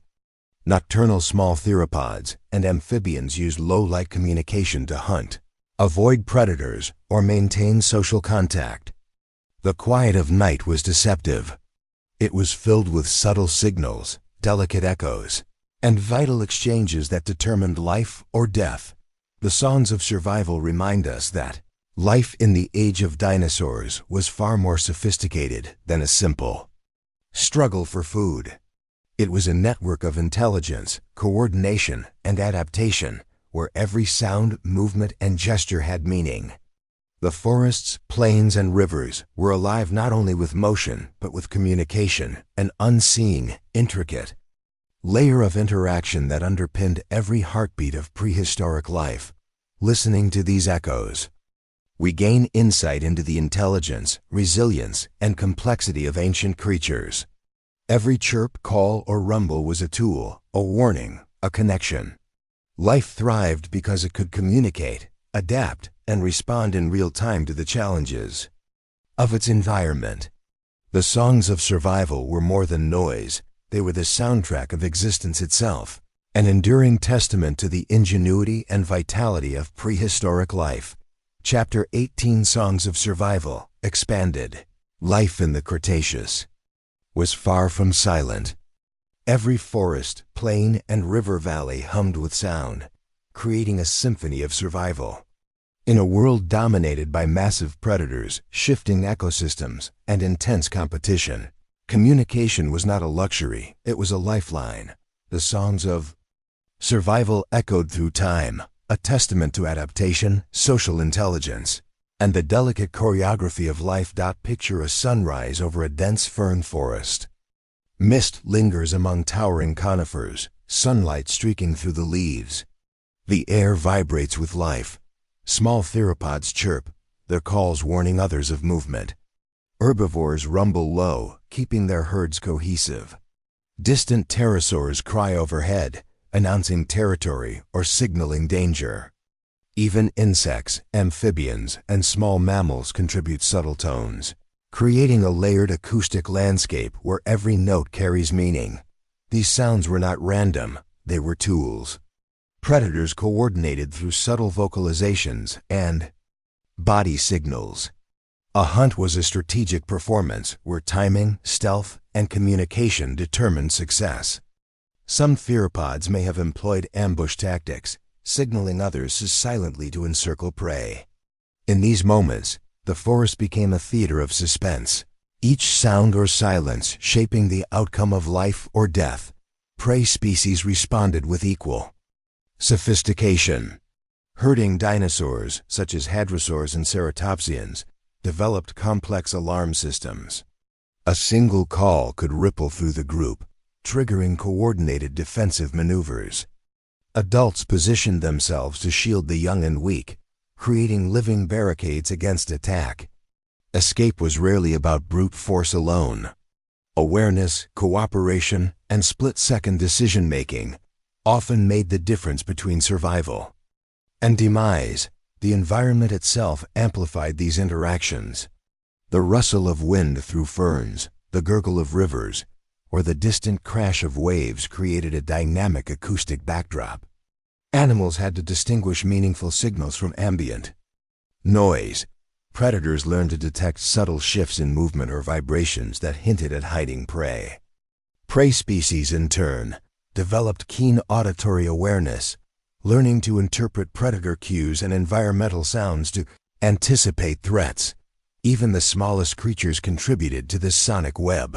nocturnal small theropods, and amphibians used low-light communication to hunt, avoid predators, or maintain social contact. The quiet of night was deceptive. It was filled with subtle signals, delicate echoes, and vital exchanges that determined life or death. The songs of survival remind us that life in the age of dinosaurs was far more sophisticated than a simple struggle for food. It was a network of intelligence, coordination, and adaptation, where every sound, movement, and gesture had meaning. The forests, plains, and rivers were alive not only with motion, but with communication, an unseen, intricate layer of interaction that underpinned every heartbeat of prehistoric life. Listening to these echoes, we gain insight into the intelligence, resilience, and complexity of ancient creatures. Every chirp, call, or rumble was a tool, a warning, a connection. Life thrived because it could communicate, adapt, and respond in real time to the challenges of its environment. The songs of survival were more than noise. They were the soundtrack of existence itself, an enduring testament to the ingenuity and vitality of prehistoric life. Chapter 18, Songs of Survival, expanded. Life in the Cretaceous was far from silent. Every forest, plain, and river valley hummed with sound, creating a symphony of survival. In a world dominated by massive predators, shifting ecosystems, and intense competition, communication was not a luxury, it was a lifeline. The songs of survival echoed through time, a testament to adaptation, social intelligence, and the delicate choreography of life. Picture a sunrise over a dense fern forest. Mist lingers among towering conifers, sunlight streaking through the leaves. The air vibrates with life. Small theropods chirp, their calls warning others of movement. Herbivores rumble low, keeping their herds cohesive. Distant pterosaurs cry overhead, announcing territory or signaling danger. Even insects, amphibians, and small mammals contribute subtle tones, creating a layered acoustic landscape where every note carries meaning. These sounds were not random, they were tools. Predators coordinated through subtle vocalizations and body signals. A hunt was a strategic performance where timing, stealth, and communication determined success. Some theropods may have employed ambush tactics, signaling others silently to encircle prey. In these moments, the forest became a theater of suspense, each sound or silence shaping the outcome of life or death. Prey species responded with equal sophistication. Herding dinosaurs, such as hadrosaurs and ceratopsians, developed complex alarm systems. A single call could ripple through the group, triggering coordinated defensive maneuvers. Adults positioned themselves to shield the young and weak, creating living barricades against attack. Escape was rarely about brute force alone. Awareness, cooperation, and split-second decision-making often made the difference between survival and demise. The environment itself amplified these interactions. The rustle of wind through ferns, the gurgle of rivers, or the distant crash of waves created a dynamic acoustic backdrop. Animals had to distinguish meaningful signals from ambient noise. Predators learned to detect subtle shifts in movement or vibrations that hinted at hiding prey. Prey species, in turn, developed keen auditory awareness, learning to interpret predator cues and environmental sounds to anticipate threats. Even the smallest creatures contributed to this sonic web.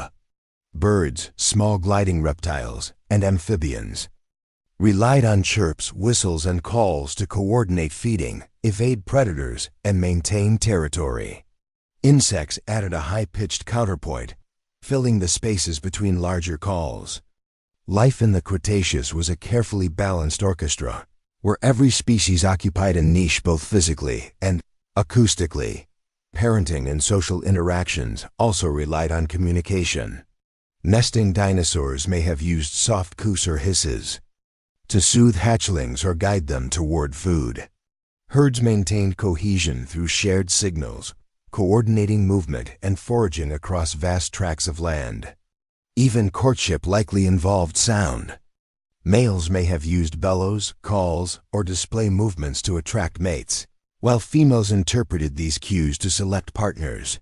Birds, small gliding reptiles, and amphibians relied on chirps, whistles, and calls to coordinate feeding, evade predators, and maintain territory. Insects added a high-pitched counterpoint, filling the spaces between larger calls. Life in the Cretaceous was a carefully balanced orchestra, where every species occupied a niche both physically and acoustically. Parenting and social interactions also relied on communication. Nesting dinosaurs may have used soft coos or hisses to soothe hatchlings or guide them toward food. Herds maintained cohesion through shared signals, coordinating movement and foraging across vast tracts of land. Even courtship likely involved sound. Males may have used bellows, calls, or display movements to attract mates, while females interpreted these cues to select partners.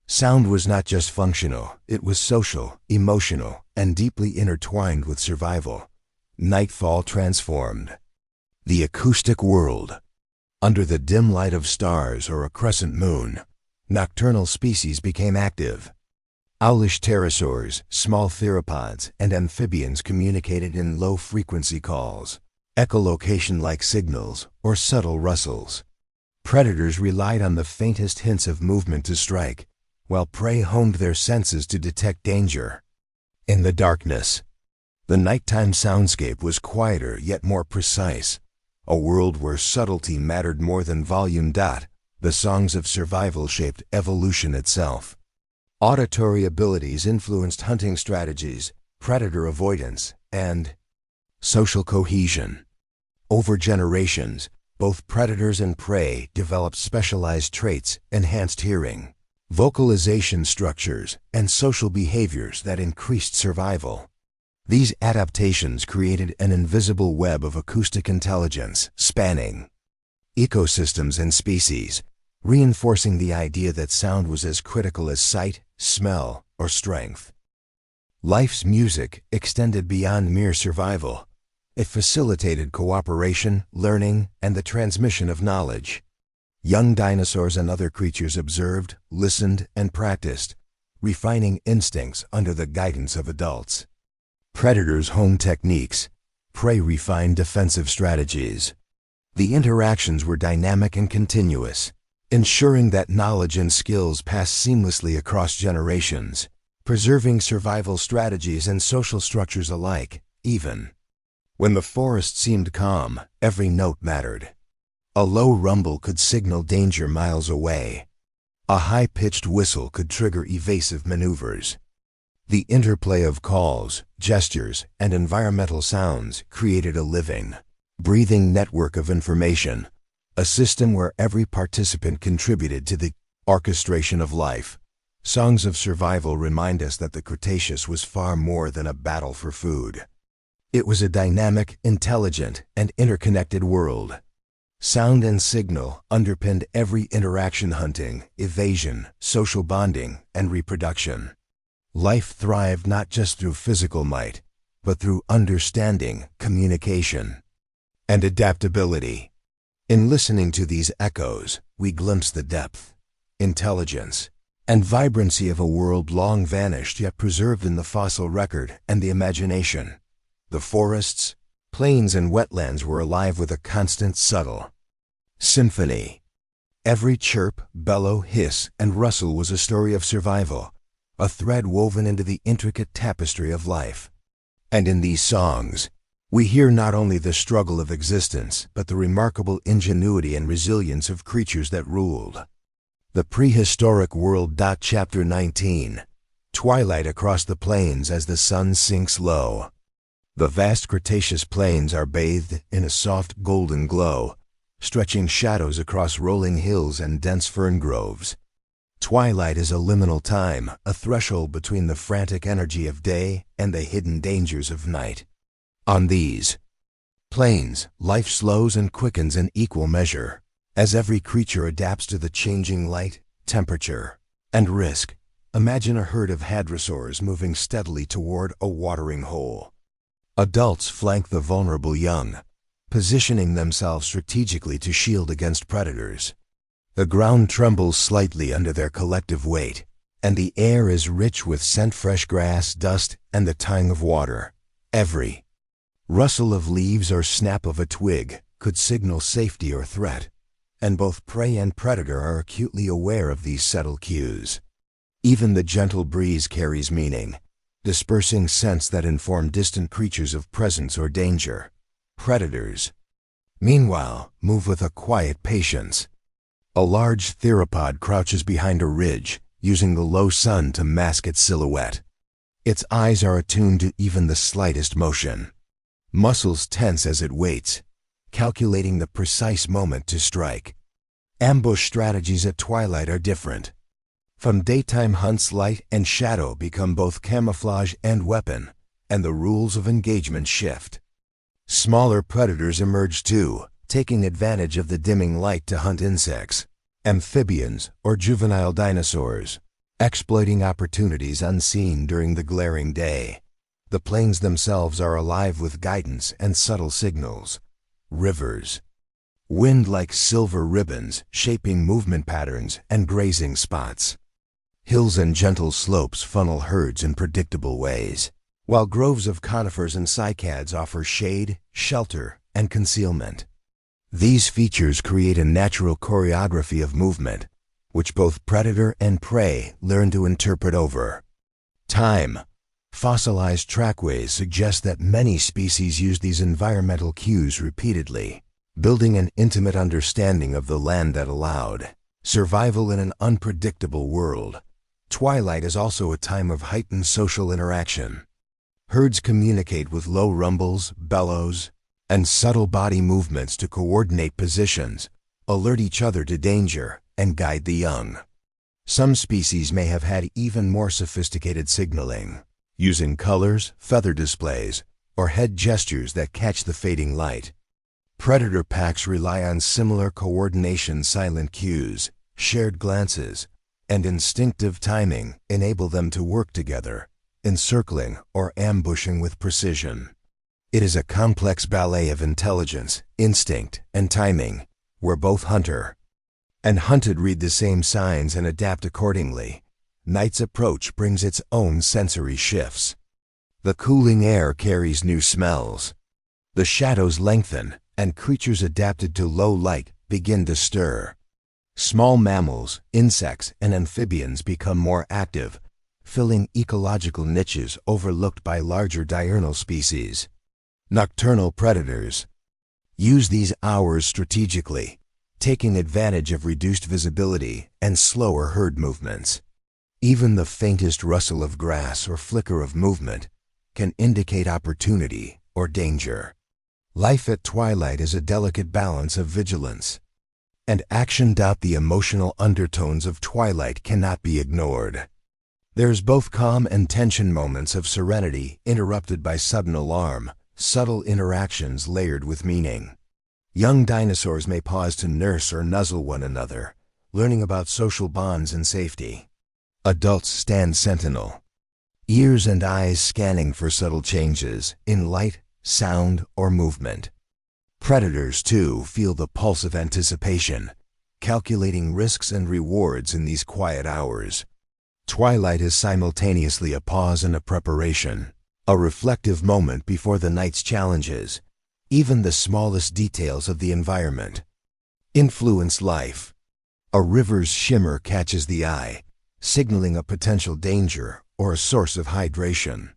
Sound was not just functional, it was social, emotional, and deeply intertwined with survival. Nightfall transformed the acoustic world. Under the dim light of stars or a crescent moon, nocturnal species became active. Owlish pterosaurs, small theropods, and amphibians communicated in low-frequency calls, echolocation-like signals, or subtle rustles. Predators relied on the faintest hints of movement to strike, while prey honed their senses to detect danger. In the darkness, the nighttime soundscape was quieter yet more precise, a world where subtlety mattered more than volume. The songs of survival shaped evolution itself. Auditory abilities influenced hunting strategies, predator avoidance, and social cohesion. Over generations, both predators and prey developed specialized traits, enhanced hearing, vocalization structures, and social behaviors that increased survival. These adaptations created an invisible web of acoustic intelligence spanning ecosystems and species, reinforcing the idea that sound was as critical as sight, smell, or strength. Life's music extended beyond mere survival. It facilitated cooperation, learning, and the transmission of knowledge. Young dinosaurs and other creatures observed, listened, and practiced, refining instincts under the guidance of adults. Predators honed techniques. Prey refined defensive strategies. The interactions were dynamic and continuous, ensuring that knowledge and skills passed seamlessly across generations, preserving survival strategies and social structures alike, even when the forest seemed calm, every note mattered. A low rumble could signal danger miles away. A high-pitched whistle could trigger evasive maneuvers. The interplay of calls, gestures, and environmental sounds created a living, breathing network of information, a system where every participant contributed to the orchestration of life. Songs of survival remind us that the Cretaceous was far more than a battle for food. It was a dynamic, intelligent, and interconnected world. Sound and signal underpinned every interaction: hunting, evasion, social bonding, and reproduction. Life thrived not just through physical might, but through understanding, communication, and adaptability. In listening to these echoes, we glimpse the depth, intelligence, and vibrancy of a world long vanished yet preserved in the fossil record and the imagination. The forests, plains, and wetlands were alive with a constant, subtle symphony. Every chirp, bellow, hiss, and rustle was a story of survival, a thread woven into the intricate tapestry of life. And in these songs, we hear not only the struggle of existence, but the remarkable ingenuity and resilience of creatures that ruled the prehistoric world. Chapter 19. Twilight across the plains as the sun sinks low. The vast Cretaceous plains are bathed in a soft golden glow, stretching shadows across rolling hills and dense fern groves. Twilight is a liminal time, a threshold between the frantic energy of day and the hidden dangers of night. On these plains, life slows and quickens in equal measure, as every creature adapts to the changing light, temperature, and risk. Imagine a herd of hadrosaurs moving steadily toward a watering hole. Adults flank the vulnerable young, positioning themselves strategically to shield against predators. The ground trembles slightly under their collective weight, and the air is rich with scent, fresh grass, dust, and the tang of water. Every rustle of leaves or snap of a twig could signal safety or threat, and both prey and predator are acutely aware of these subtle cues. Even the gentle breeze carries meaning, dispersing scents that inform distant creatures of presence or danger. Predators, meanwhile, move with a quiet patience. A large theropod crouches behind a ridge, using the low sun to mask its silhouette. Its eyes are attuned to even the slightest motion. Muscles tense as it waits, calculating the precise moment to strike. Ambush strategies at twilight are different. From daytime hunts, light and shadow become both camouflage and weapon, and the rules of engagement shift. Smaller predators emerge too, taking advantage of the dimming light to hunt insects, amphibians, or juvenile dinosaurs, exploiting opportunities unseen during the glaring day. The plains themselves are alive with guidance and subtle signals. Rivers wind like silver ribbons, shaping movement patterns and grazing spots. Hills and gentle slopes funnel herds in predictable ways, while groves of conifers and cycads offer shade, shelter, and concealment. These features create a natural choreography of movement, which both predator and prey learn to interpret over time. Fossilized trackways suggest that many species use these environmental cues repeatedly, building an intimate understanding of the land that allowed survival in an unpredictable world. Twilight is also a time of heightened social interaction. Herds communicate with low rumbles, bellows, and subtle body movements to coordinate positions, alert each other to danger, and guide the young. Some species may have had even more sophisticated signaling, using colors, feather displays, or head gestures that catch the fading light. Predator packs rely on similar coordination. Silent cues, shared glances, and instinctive timing enable them to work together, encircling or ambushing with precision. It is a complex ballet of intelligence, instinct, and timing, where both hunter and hunted read the same signs and adapt accordingly. Night's approach brings its own sensory shifts. The cooling air carries new smells. The shadows lengthen, and creatures adapted to low light begin to stir. Small mammals, insects, and amphibians become more active, filling ecological niches overlooked by larger diurnal species. Nocturnal predators use these hours strategically, taking advantage of reduced visibility and slower herd movements. Even the faintest rustle of grass or flicker of movement can indicate opportunity or danger. Life at twilight is a delicate balance of vigilance and action. The emotional undertones of twilight cannot be ignored. There's both calm and tension, moments of serenity interrupted by sudden alarm, subtle interactions layered with meaning. Young dinosaurs may pause to nurse or nuzzle one another, learning about social bonds and safety. Adults stand sentinel, ears and eyes scanning for subtle changes in light, sound, or movement. Predators, too, feel the pulse of anticipation, calculating risks and rewards in these quiet hours. Twilight is simultaneously a pause and a preparation, a reflective moment before the night's challenges. Even the smallest details of the environment influence life. A river's shimmer catches the eye, signaling a potential danger or a source of hydration.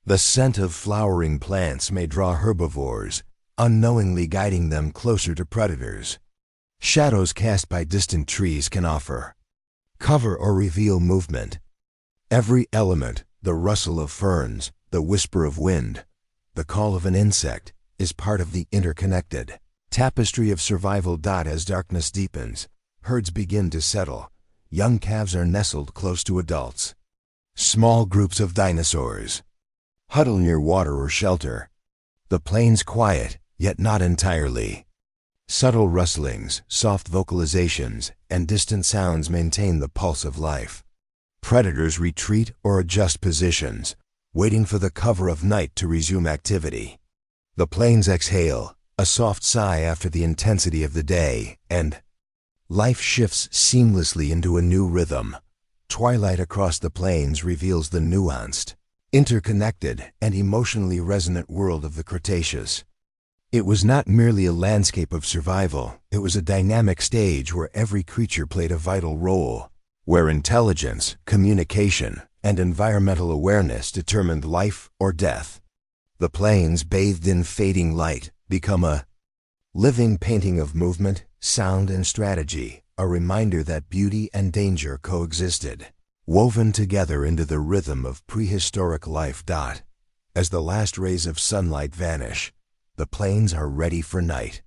The scent of flowering plants may draw herbivores, unknowingly guiding them closer to predators. Shadows cast by distant trees can offer cover or reveal movement. Every element, the rustle of ferns, the whisper of wind, the call of an insect, is part of the interconnected tapestry of survival. As darkness deepens, herds begin to settle. Young calves are nestled close to adults. Small groups of dinosaurs huddle near water or shelter. The plains quiet, yet not entirely. Subtle rustlings, soft vocalizations, and distant sounds maintain the pulse of life. Predators retreat or adjust positions, waiting for the cover of night to resume activity. The plains exhale, a soft sigh after the intensity of the day, and life shifts seamlessly into a new rhythm. Twilight across the plains reveals the nuanced, interconnected, and emotionally resonant world of the Cretaceous. It was not merely a landscape of survival, it was a dynamic stage where every creature played a vital role, where intelligence, communication, and environmental awareness determined life or death. The plains, bathed in fading light, become a living painting of movement, sound, and strategy, a reminder that beauty and danger coexisted, woven together into the rhythm of prehistoric life. As the last rays of sunlight vanish, the plains are ready for night.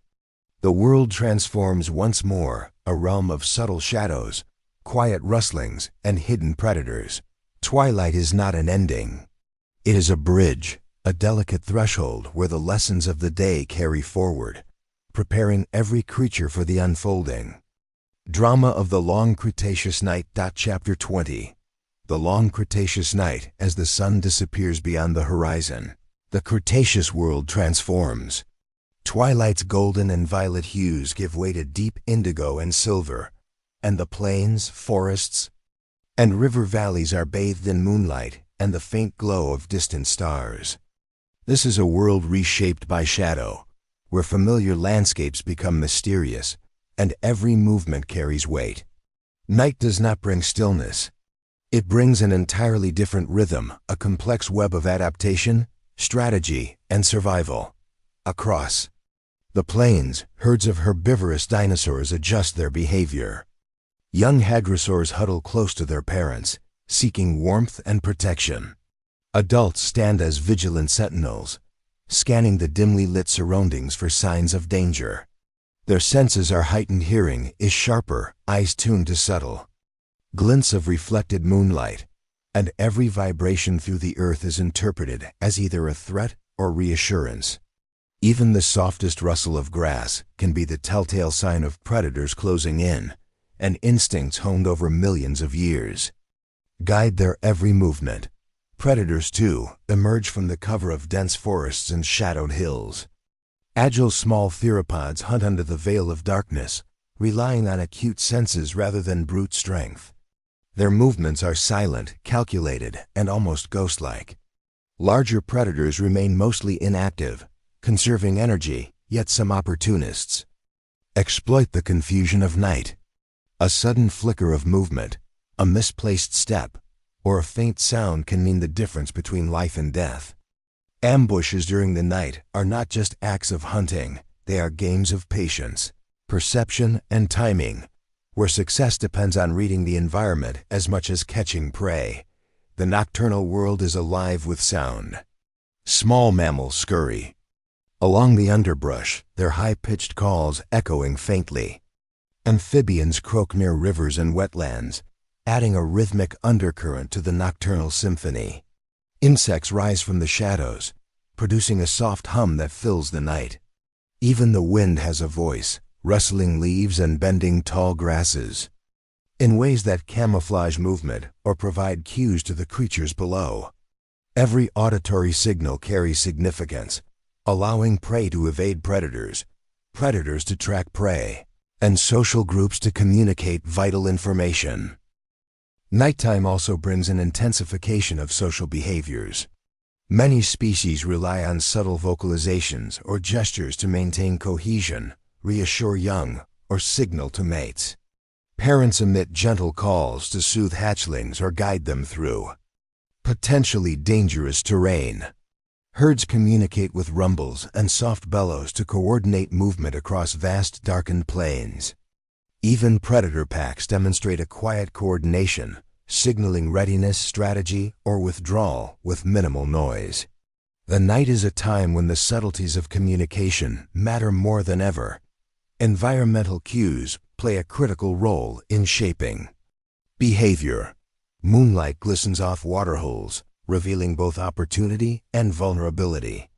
The world transforms once more, a realm of subtle shadows, quiet rustlings, and hidden predators. Twilight is not an ending. It is a bridge, a delicate threshold where the lessons of the day carry forward, preparing every creature for the unfolding drama of the Long Cretaceous Night. Chapter 20. The Long Cretaceous Night. As the sun disappears beyond the horizon, the Cretaceous world transforms. Twilight's golden and violet hues give way to deep indigo and silver, and the plains, forests, and river valleys are bathed in moonlight and the faint glow of distant stars. This is a world reshaped by shadow, where familiar landscapes become mysterious, and every movement carries weight. Night does not bring stillness. It brings an entirely different rhythm, a complex web of adaptation, strategy, and survival. Across the plains, herds of herbivorous dinosaurs adjust their behavior. Young hadrosaurs huddle close to their parents, seeking warmth and protection. Adults stand as vigilant sentinels, scanning the dimly lit surroundings for signs of danger. Their senses are heightened, hearing is sharper, eyes tuned to subtle glints of reflected moonlight, and every vibration through the earth is interpreted as either a threat or reassurance. Even the softest rustle of grass can be the telltale sign of predators closing in, and instincts honed over millions of years guide their every movement, Predators, too, emerge from the cover of dense forests and shadowed hills. Agile small theropods hunt under the veil of darkness, relying on acute senses rather than brute strength. Their movements are silent, calculated, and almost ghost-like. Larger predators remain mostly inactive, conserving energy, yet some opportunists exploit the confusion of night. A sudden flicker of movement, a misplaced step, or a faint sound can mean the difference between life and death. Ambushes during the night are not just acts of hunting, they are games of patience, perception, and timing, where success depends on reading the environment as much as catching prey. The nocturnal world is alive with sound. Small mammals scurry along the underbrush, their high-pitched calls echoing faintly. Amphibians croak near rivers and wetlands, adding a rhythmic undercurrent to the nocturnal symphony. Insects rise from the shadows, producing a soft hum that fills the night. Even the wind has a voice, rustling leaves and bending tall grasses, in ways that camouflage movement or provide cues to the creatures below. Every auditory signal carries significance, allowing prey to evade predators, predators to track prey, and social groups to communicate vital information. Nighttime also brings an intensification of social behaviors. Many species rely on subtle vocalizations or gestures to maintain cohesion, reassure young, or signal to mates. Parents emit gentle calls to soothe hatchlings or guide them through potentially dangerous terrain. Herds communicate with rumbles and soft bellows to coordinate movement across vast darkened plains. Even predator packs demonstrate a quiet coordination, signaling readiness, strategy, or withdrawal with minimal noise. The night is a time when the subtleties of communication matter more than ever. Environmental cues play a critical role in shaping behavior. Moonlight glistens off waterholes, revealing both opportunity and vulnerability.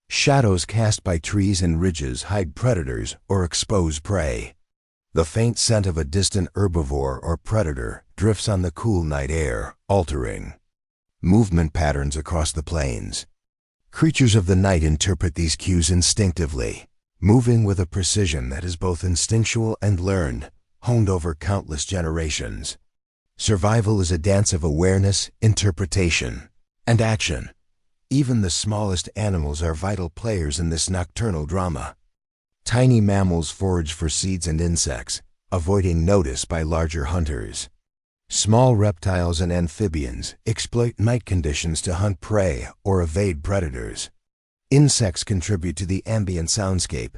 Shadows cast by trees and ridges hide predators or expose prey. The faint scent of a distant herbivore or predator drifts on the cool night air, altering movement patterns across the plains. Creatures of the night interpret these cues instinctively, moving with a precision that is both instinctual and learned, honed over countless generations. Survival is a dance of awareness, interpretation, and action. Even the smallest animals are vital players in this nocturnal drama. Tiny mammals forage for seeds and insects, avoiding notice by larger hunters. Small reptiles and amphibians exploit night conditions to hunt prey or evade predators. Insects contribute to the ambient soundscape,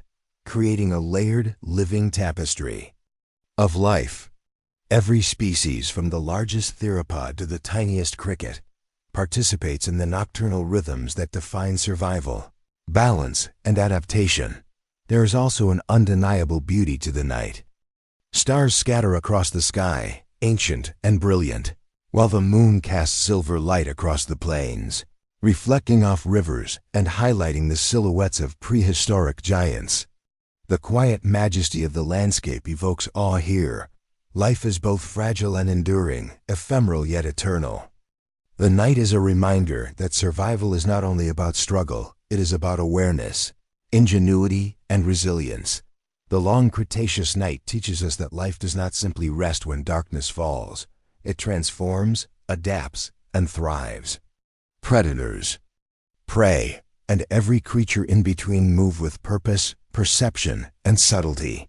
creating a layered, living tapestry of life. Every species, from the largest theropod to the tiniest cricket, participates in the nocturnal rhythms that define survival, balance, and adaptation. There is also an undeniable beauty to the night. Stars scatter across the sky, ancient and brilliant, while the moon casts silver light across the plains, reflecting off rivers and highlighting the silhouettes of prehistoric giants. The quiet majesty of the landscape evokes awe here. Life is both fragile and enduring, ephemeral yet eternal. The night is a reminder that survival is not only about struggle, it is about awareness, ingenuity, and resilience. The long Cretaceous night teaches us that life does not simply rest when darkness falls. It transforms, adapts, and thrives. Predators, prey, and every creature in between move with purpose, perception, and subtlety.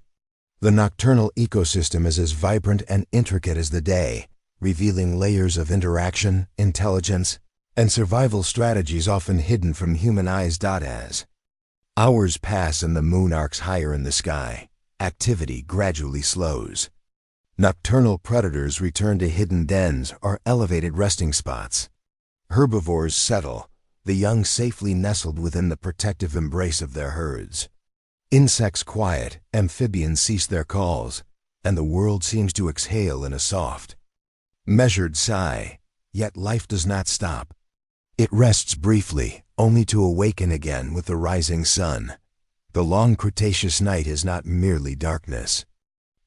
The nocturnal ecosystem is as vibrant and intricate as the day, revealing layers of interaction, intelligence, and survival strategies often hidden from human eyes. As hours pass and the moon arcs higher in the sky, activity gradually slows. Nocturnal predators return to hidden dens or elevated resting spots. Herbivores settle, the young safely nestled within the protective embrace of their herds. Insects quiet, amphibians cease their calls, and the world seems to exhale in a soft, measured sigh. Yet life does not stop. It rests briefly, only to awaken again with the rising sun. The long Cretaceous night is not merely darkness.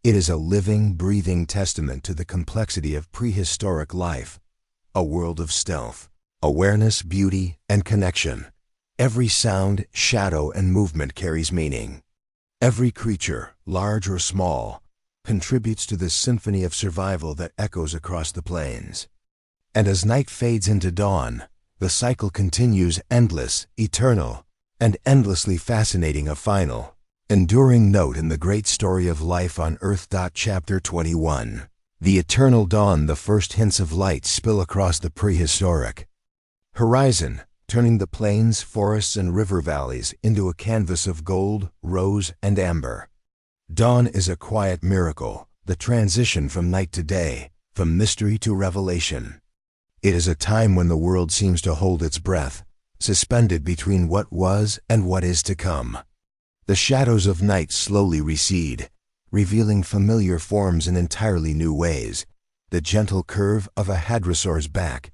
It is a living, breathing testament to the complexity of prehistoric life, a world of stealth, awareness, beauty, and connection. Every sound, shadow, and movement carries meaning. Every creature, large or small, contributes to this symphony of survival that echoes across the plains. And as night fades into dawn, the cycle continues, endless, eternal, and endlessly fascinating, a final, enduring note in the great story of life on Earth. Chapter 21. The eternal dawn. The first hints of light spill across the prehistoric horizon, turning the plains, forests, and river valleys into a canvas of gold, rose, and amber. Dawn is a quiet miracle, the transition from night to day, from mystery to revelation. It is a time when the world seems to hold its breath, suspended between what was and what is to come. The shadows of night slowly recede, revealing familiar forms in entirely new ways. The gentle curve of a hadrosaur's back,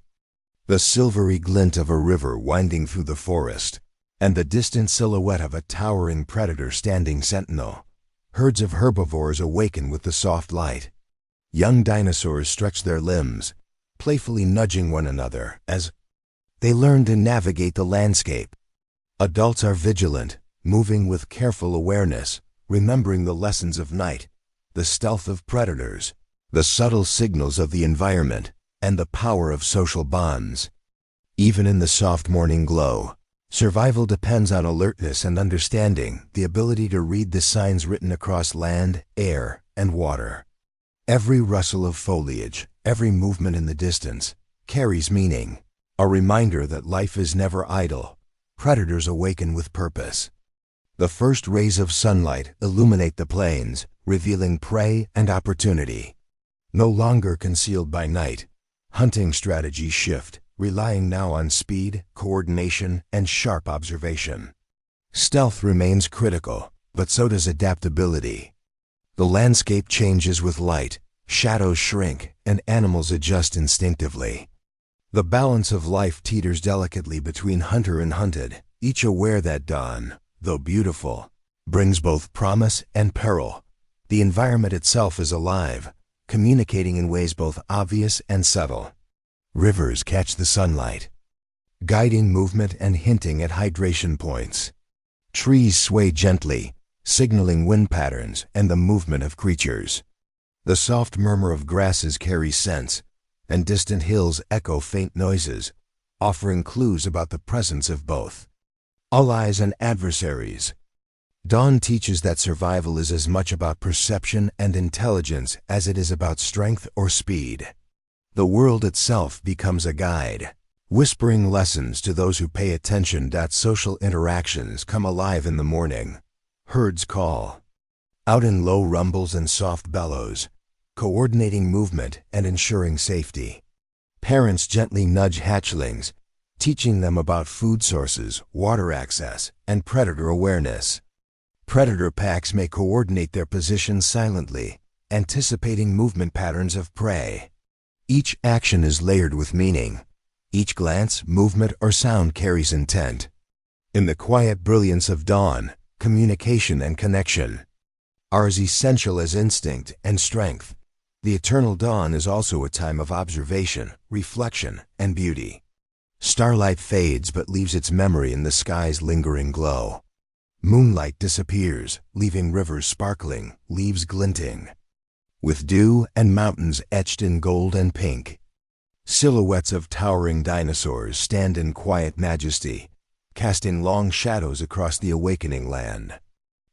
the silvery glint of a river winding through the forest, and the distant silhouette of a towering predator standing sentinel. Herds of herbivores awaken with the soft light. Young dinosaurs stretch their limbs, playfully nudging one another as they learn to navigate the landscape. Adults are vigilant, moving with careful awareness, remembering the lessons of night, the stealth of predators, the subtle signals of the environment, and the power of social bonds. Even in the soft morning glow, survival depends on alertness and understanding, the ability to read the signs written across land, air, and water. Every rustle of foliage, every movement in the distance, carries meaning, a reminder that life is never idle. Predators awaken with purpose. The first rays of sunlight illuminate the plains, revealing prey and opportunity. No longer concealed by night, hunting strategies shift, relying now on speed, coordination, and sharp observation. Stealth remains critical, but so does adaptability. The landscape changes with light, shadows shrink, and animals adjust instinctively. The balance of life teeters delicately between hunter and hunted, each aware that dawn, though beautiful, brings both promise and peril. The environment itself is alive, communicating in ways both obvious and subtle. Rivers catch the sunlight, guiding movement and hinting at hydration points. Trees sway gently, signaling wind patterns and the movement of creatures. The soft murmur of grasses carries scents, and distant hills echo faint noises, offering clues about the presence of both allies and adversaries. Dawn teaches that survival is as much about perception and intelligence as it is about strength or speed. The world itself becomes a guide, whispering lessons to those who pay attention. Social interactions come alive in the morning. Herds call out in low rumbles and soft bellows, coordinating movement and ensuring safety. Parents gently nudge hatchlings, teaching them about food sources, water access, and predator awareness. Predator packs may coordinate their positions silently, anticipating movement patterns of prey. Each action is layered with meaning. Each glance, movement, or sound carries intent. In the quiet brilliance of dawn, communication and connection are as essential as instinct and strength. The eternal dawn is also a time of observation, reflection, and beauty. Starlight fades but leaves its memory in the sky's lingering glow. Moonlight disappears, leaving rivers sparkling, leaves glinting, with dew and mountains etched in gold and pink. Silhouettes of towering dinosaurs stand in quiet majesty, casting long shadows across the awakening land.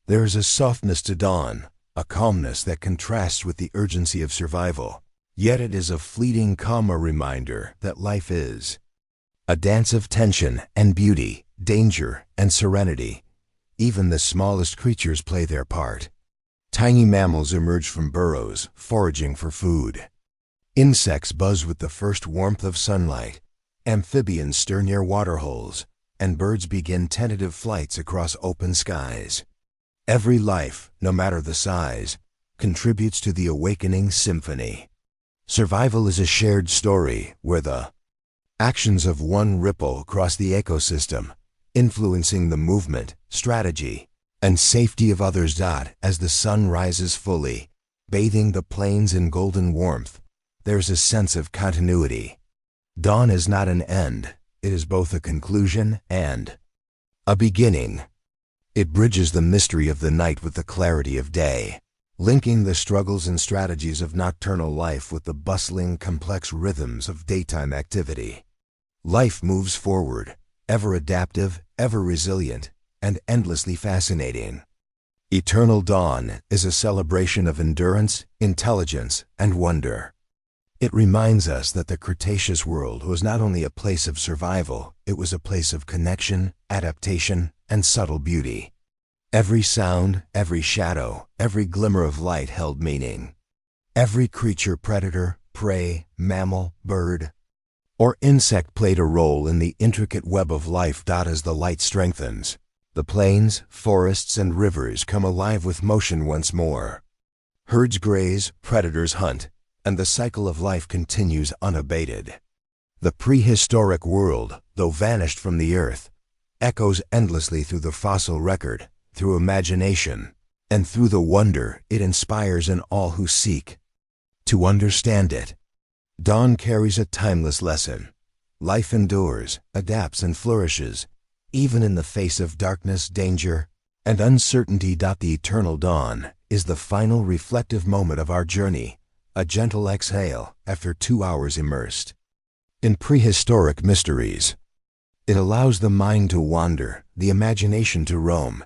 There is a softness to dawn, a calmness that contrasts with the urgency of survival. Yet it is a fleeting calm, a reminder that life is a dance of tension and beauty, danger and serenity. Even the smallest creatures play their part. Tiny mammals emerge from burrows, foraging for food. Insects buzz with the first warmth of sunlight. Amphibians stir near waterholes, and birds begin tentative flights across open skies. Every life, no matter the size, contributes to the awakening symphony. Survival is a shared story where the actions of one ripple across the ecosystem, influencing the movement, strategy, and safety of others. As the sun rises fully, bathing the plains in golden warmth, there's a sense of continuity. Dawn is not an end, it is both a conclusion and a beginning. It bridges the mystery of the night with the clarity of day, linking the struggles and strategies of nocturnal life with the bustling, complex rhythms of daytime activity. Life moves forward, ever adaptive, ever resilient, and endlessly fascinating. Eternal Dawn is a celebration of endurance, intelligence, and wonder. It reminds us that the Cretaceous world was not only a place of survival, it was a place of connection, adaptation, and subtle beauty. Every sound, every shadow, every glimmer of light held meaning. Every creature, predator, prey, mammal, bird, or insect played a role in the intricate web of life. As the light strengthens, the plains, forests, and rivers come alive with motion once more. Herds graze, predators hunt, and the cycle of life continues unabated. The prehistoric world, though vanished from the earth, echoes endlessly through the fossil record, through imagination, and through the wonder it inspires in all who seek to understand it. Dawn carries a timeless lesson. Life endures, adapts, and flourishes, even in the face of darkness, danger, and uncertainty. The eternal dawn is the final reflective moment of our journey, a gentle exhale after 2 hours immersed in prehistoric mysteries. It allows the mind to wander, the imagination to roam,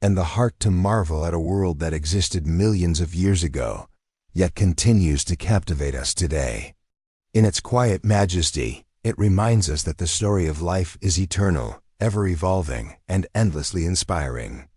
and the heart to marvel at a world that existed millions of years ago, yet continues to captivate us today. In its quiet majesty, it reminds us that the story of life is eternal, ever evolving, and endlessly inspiring.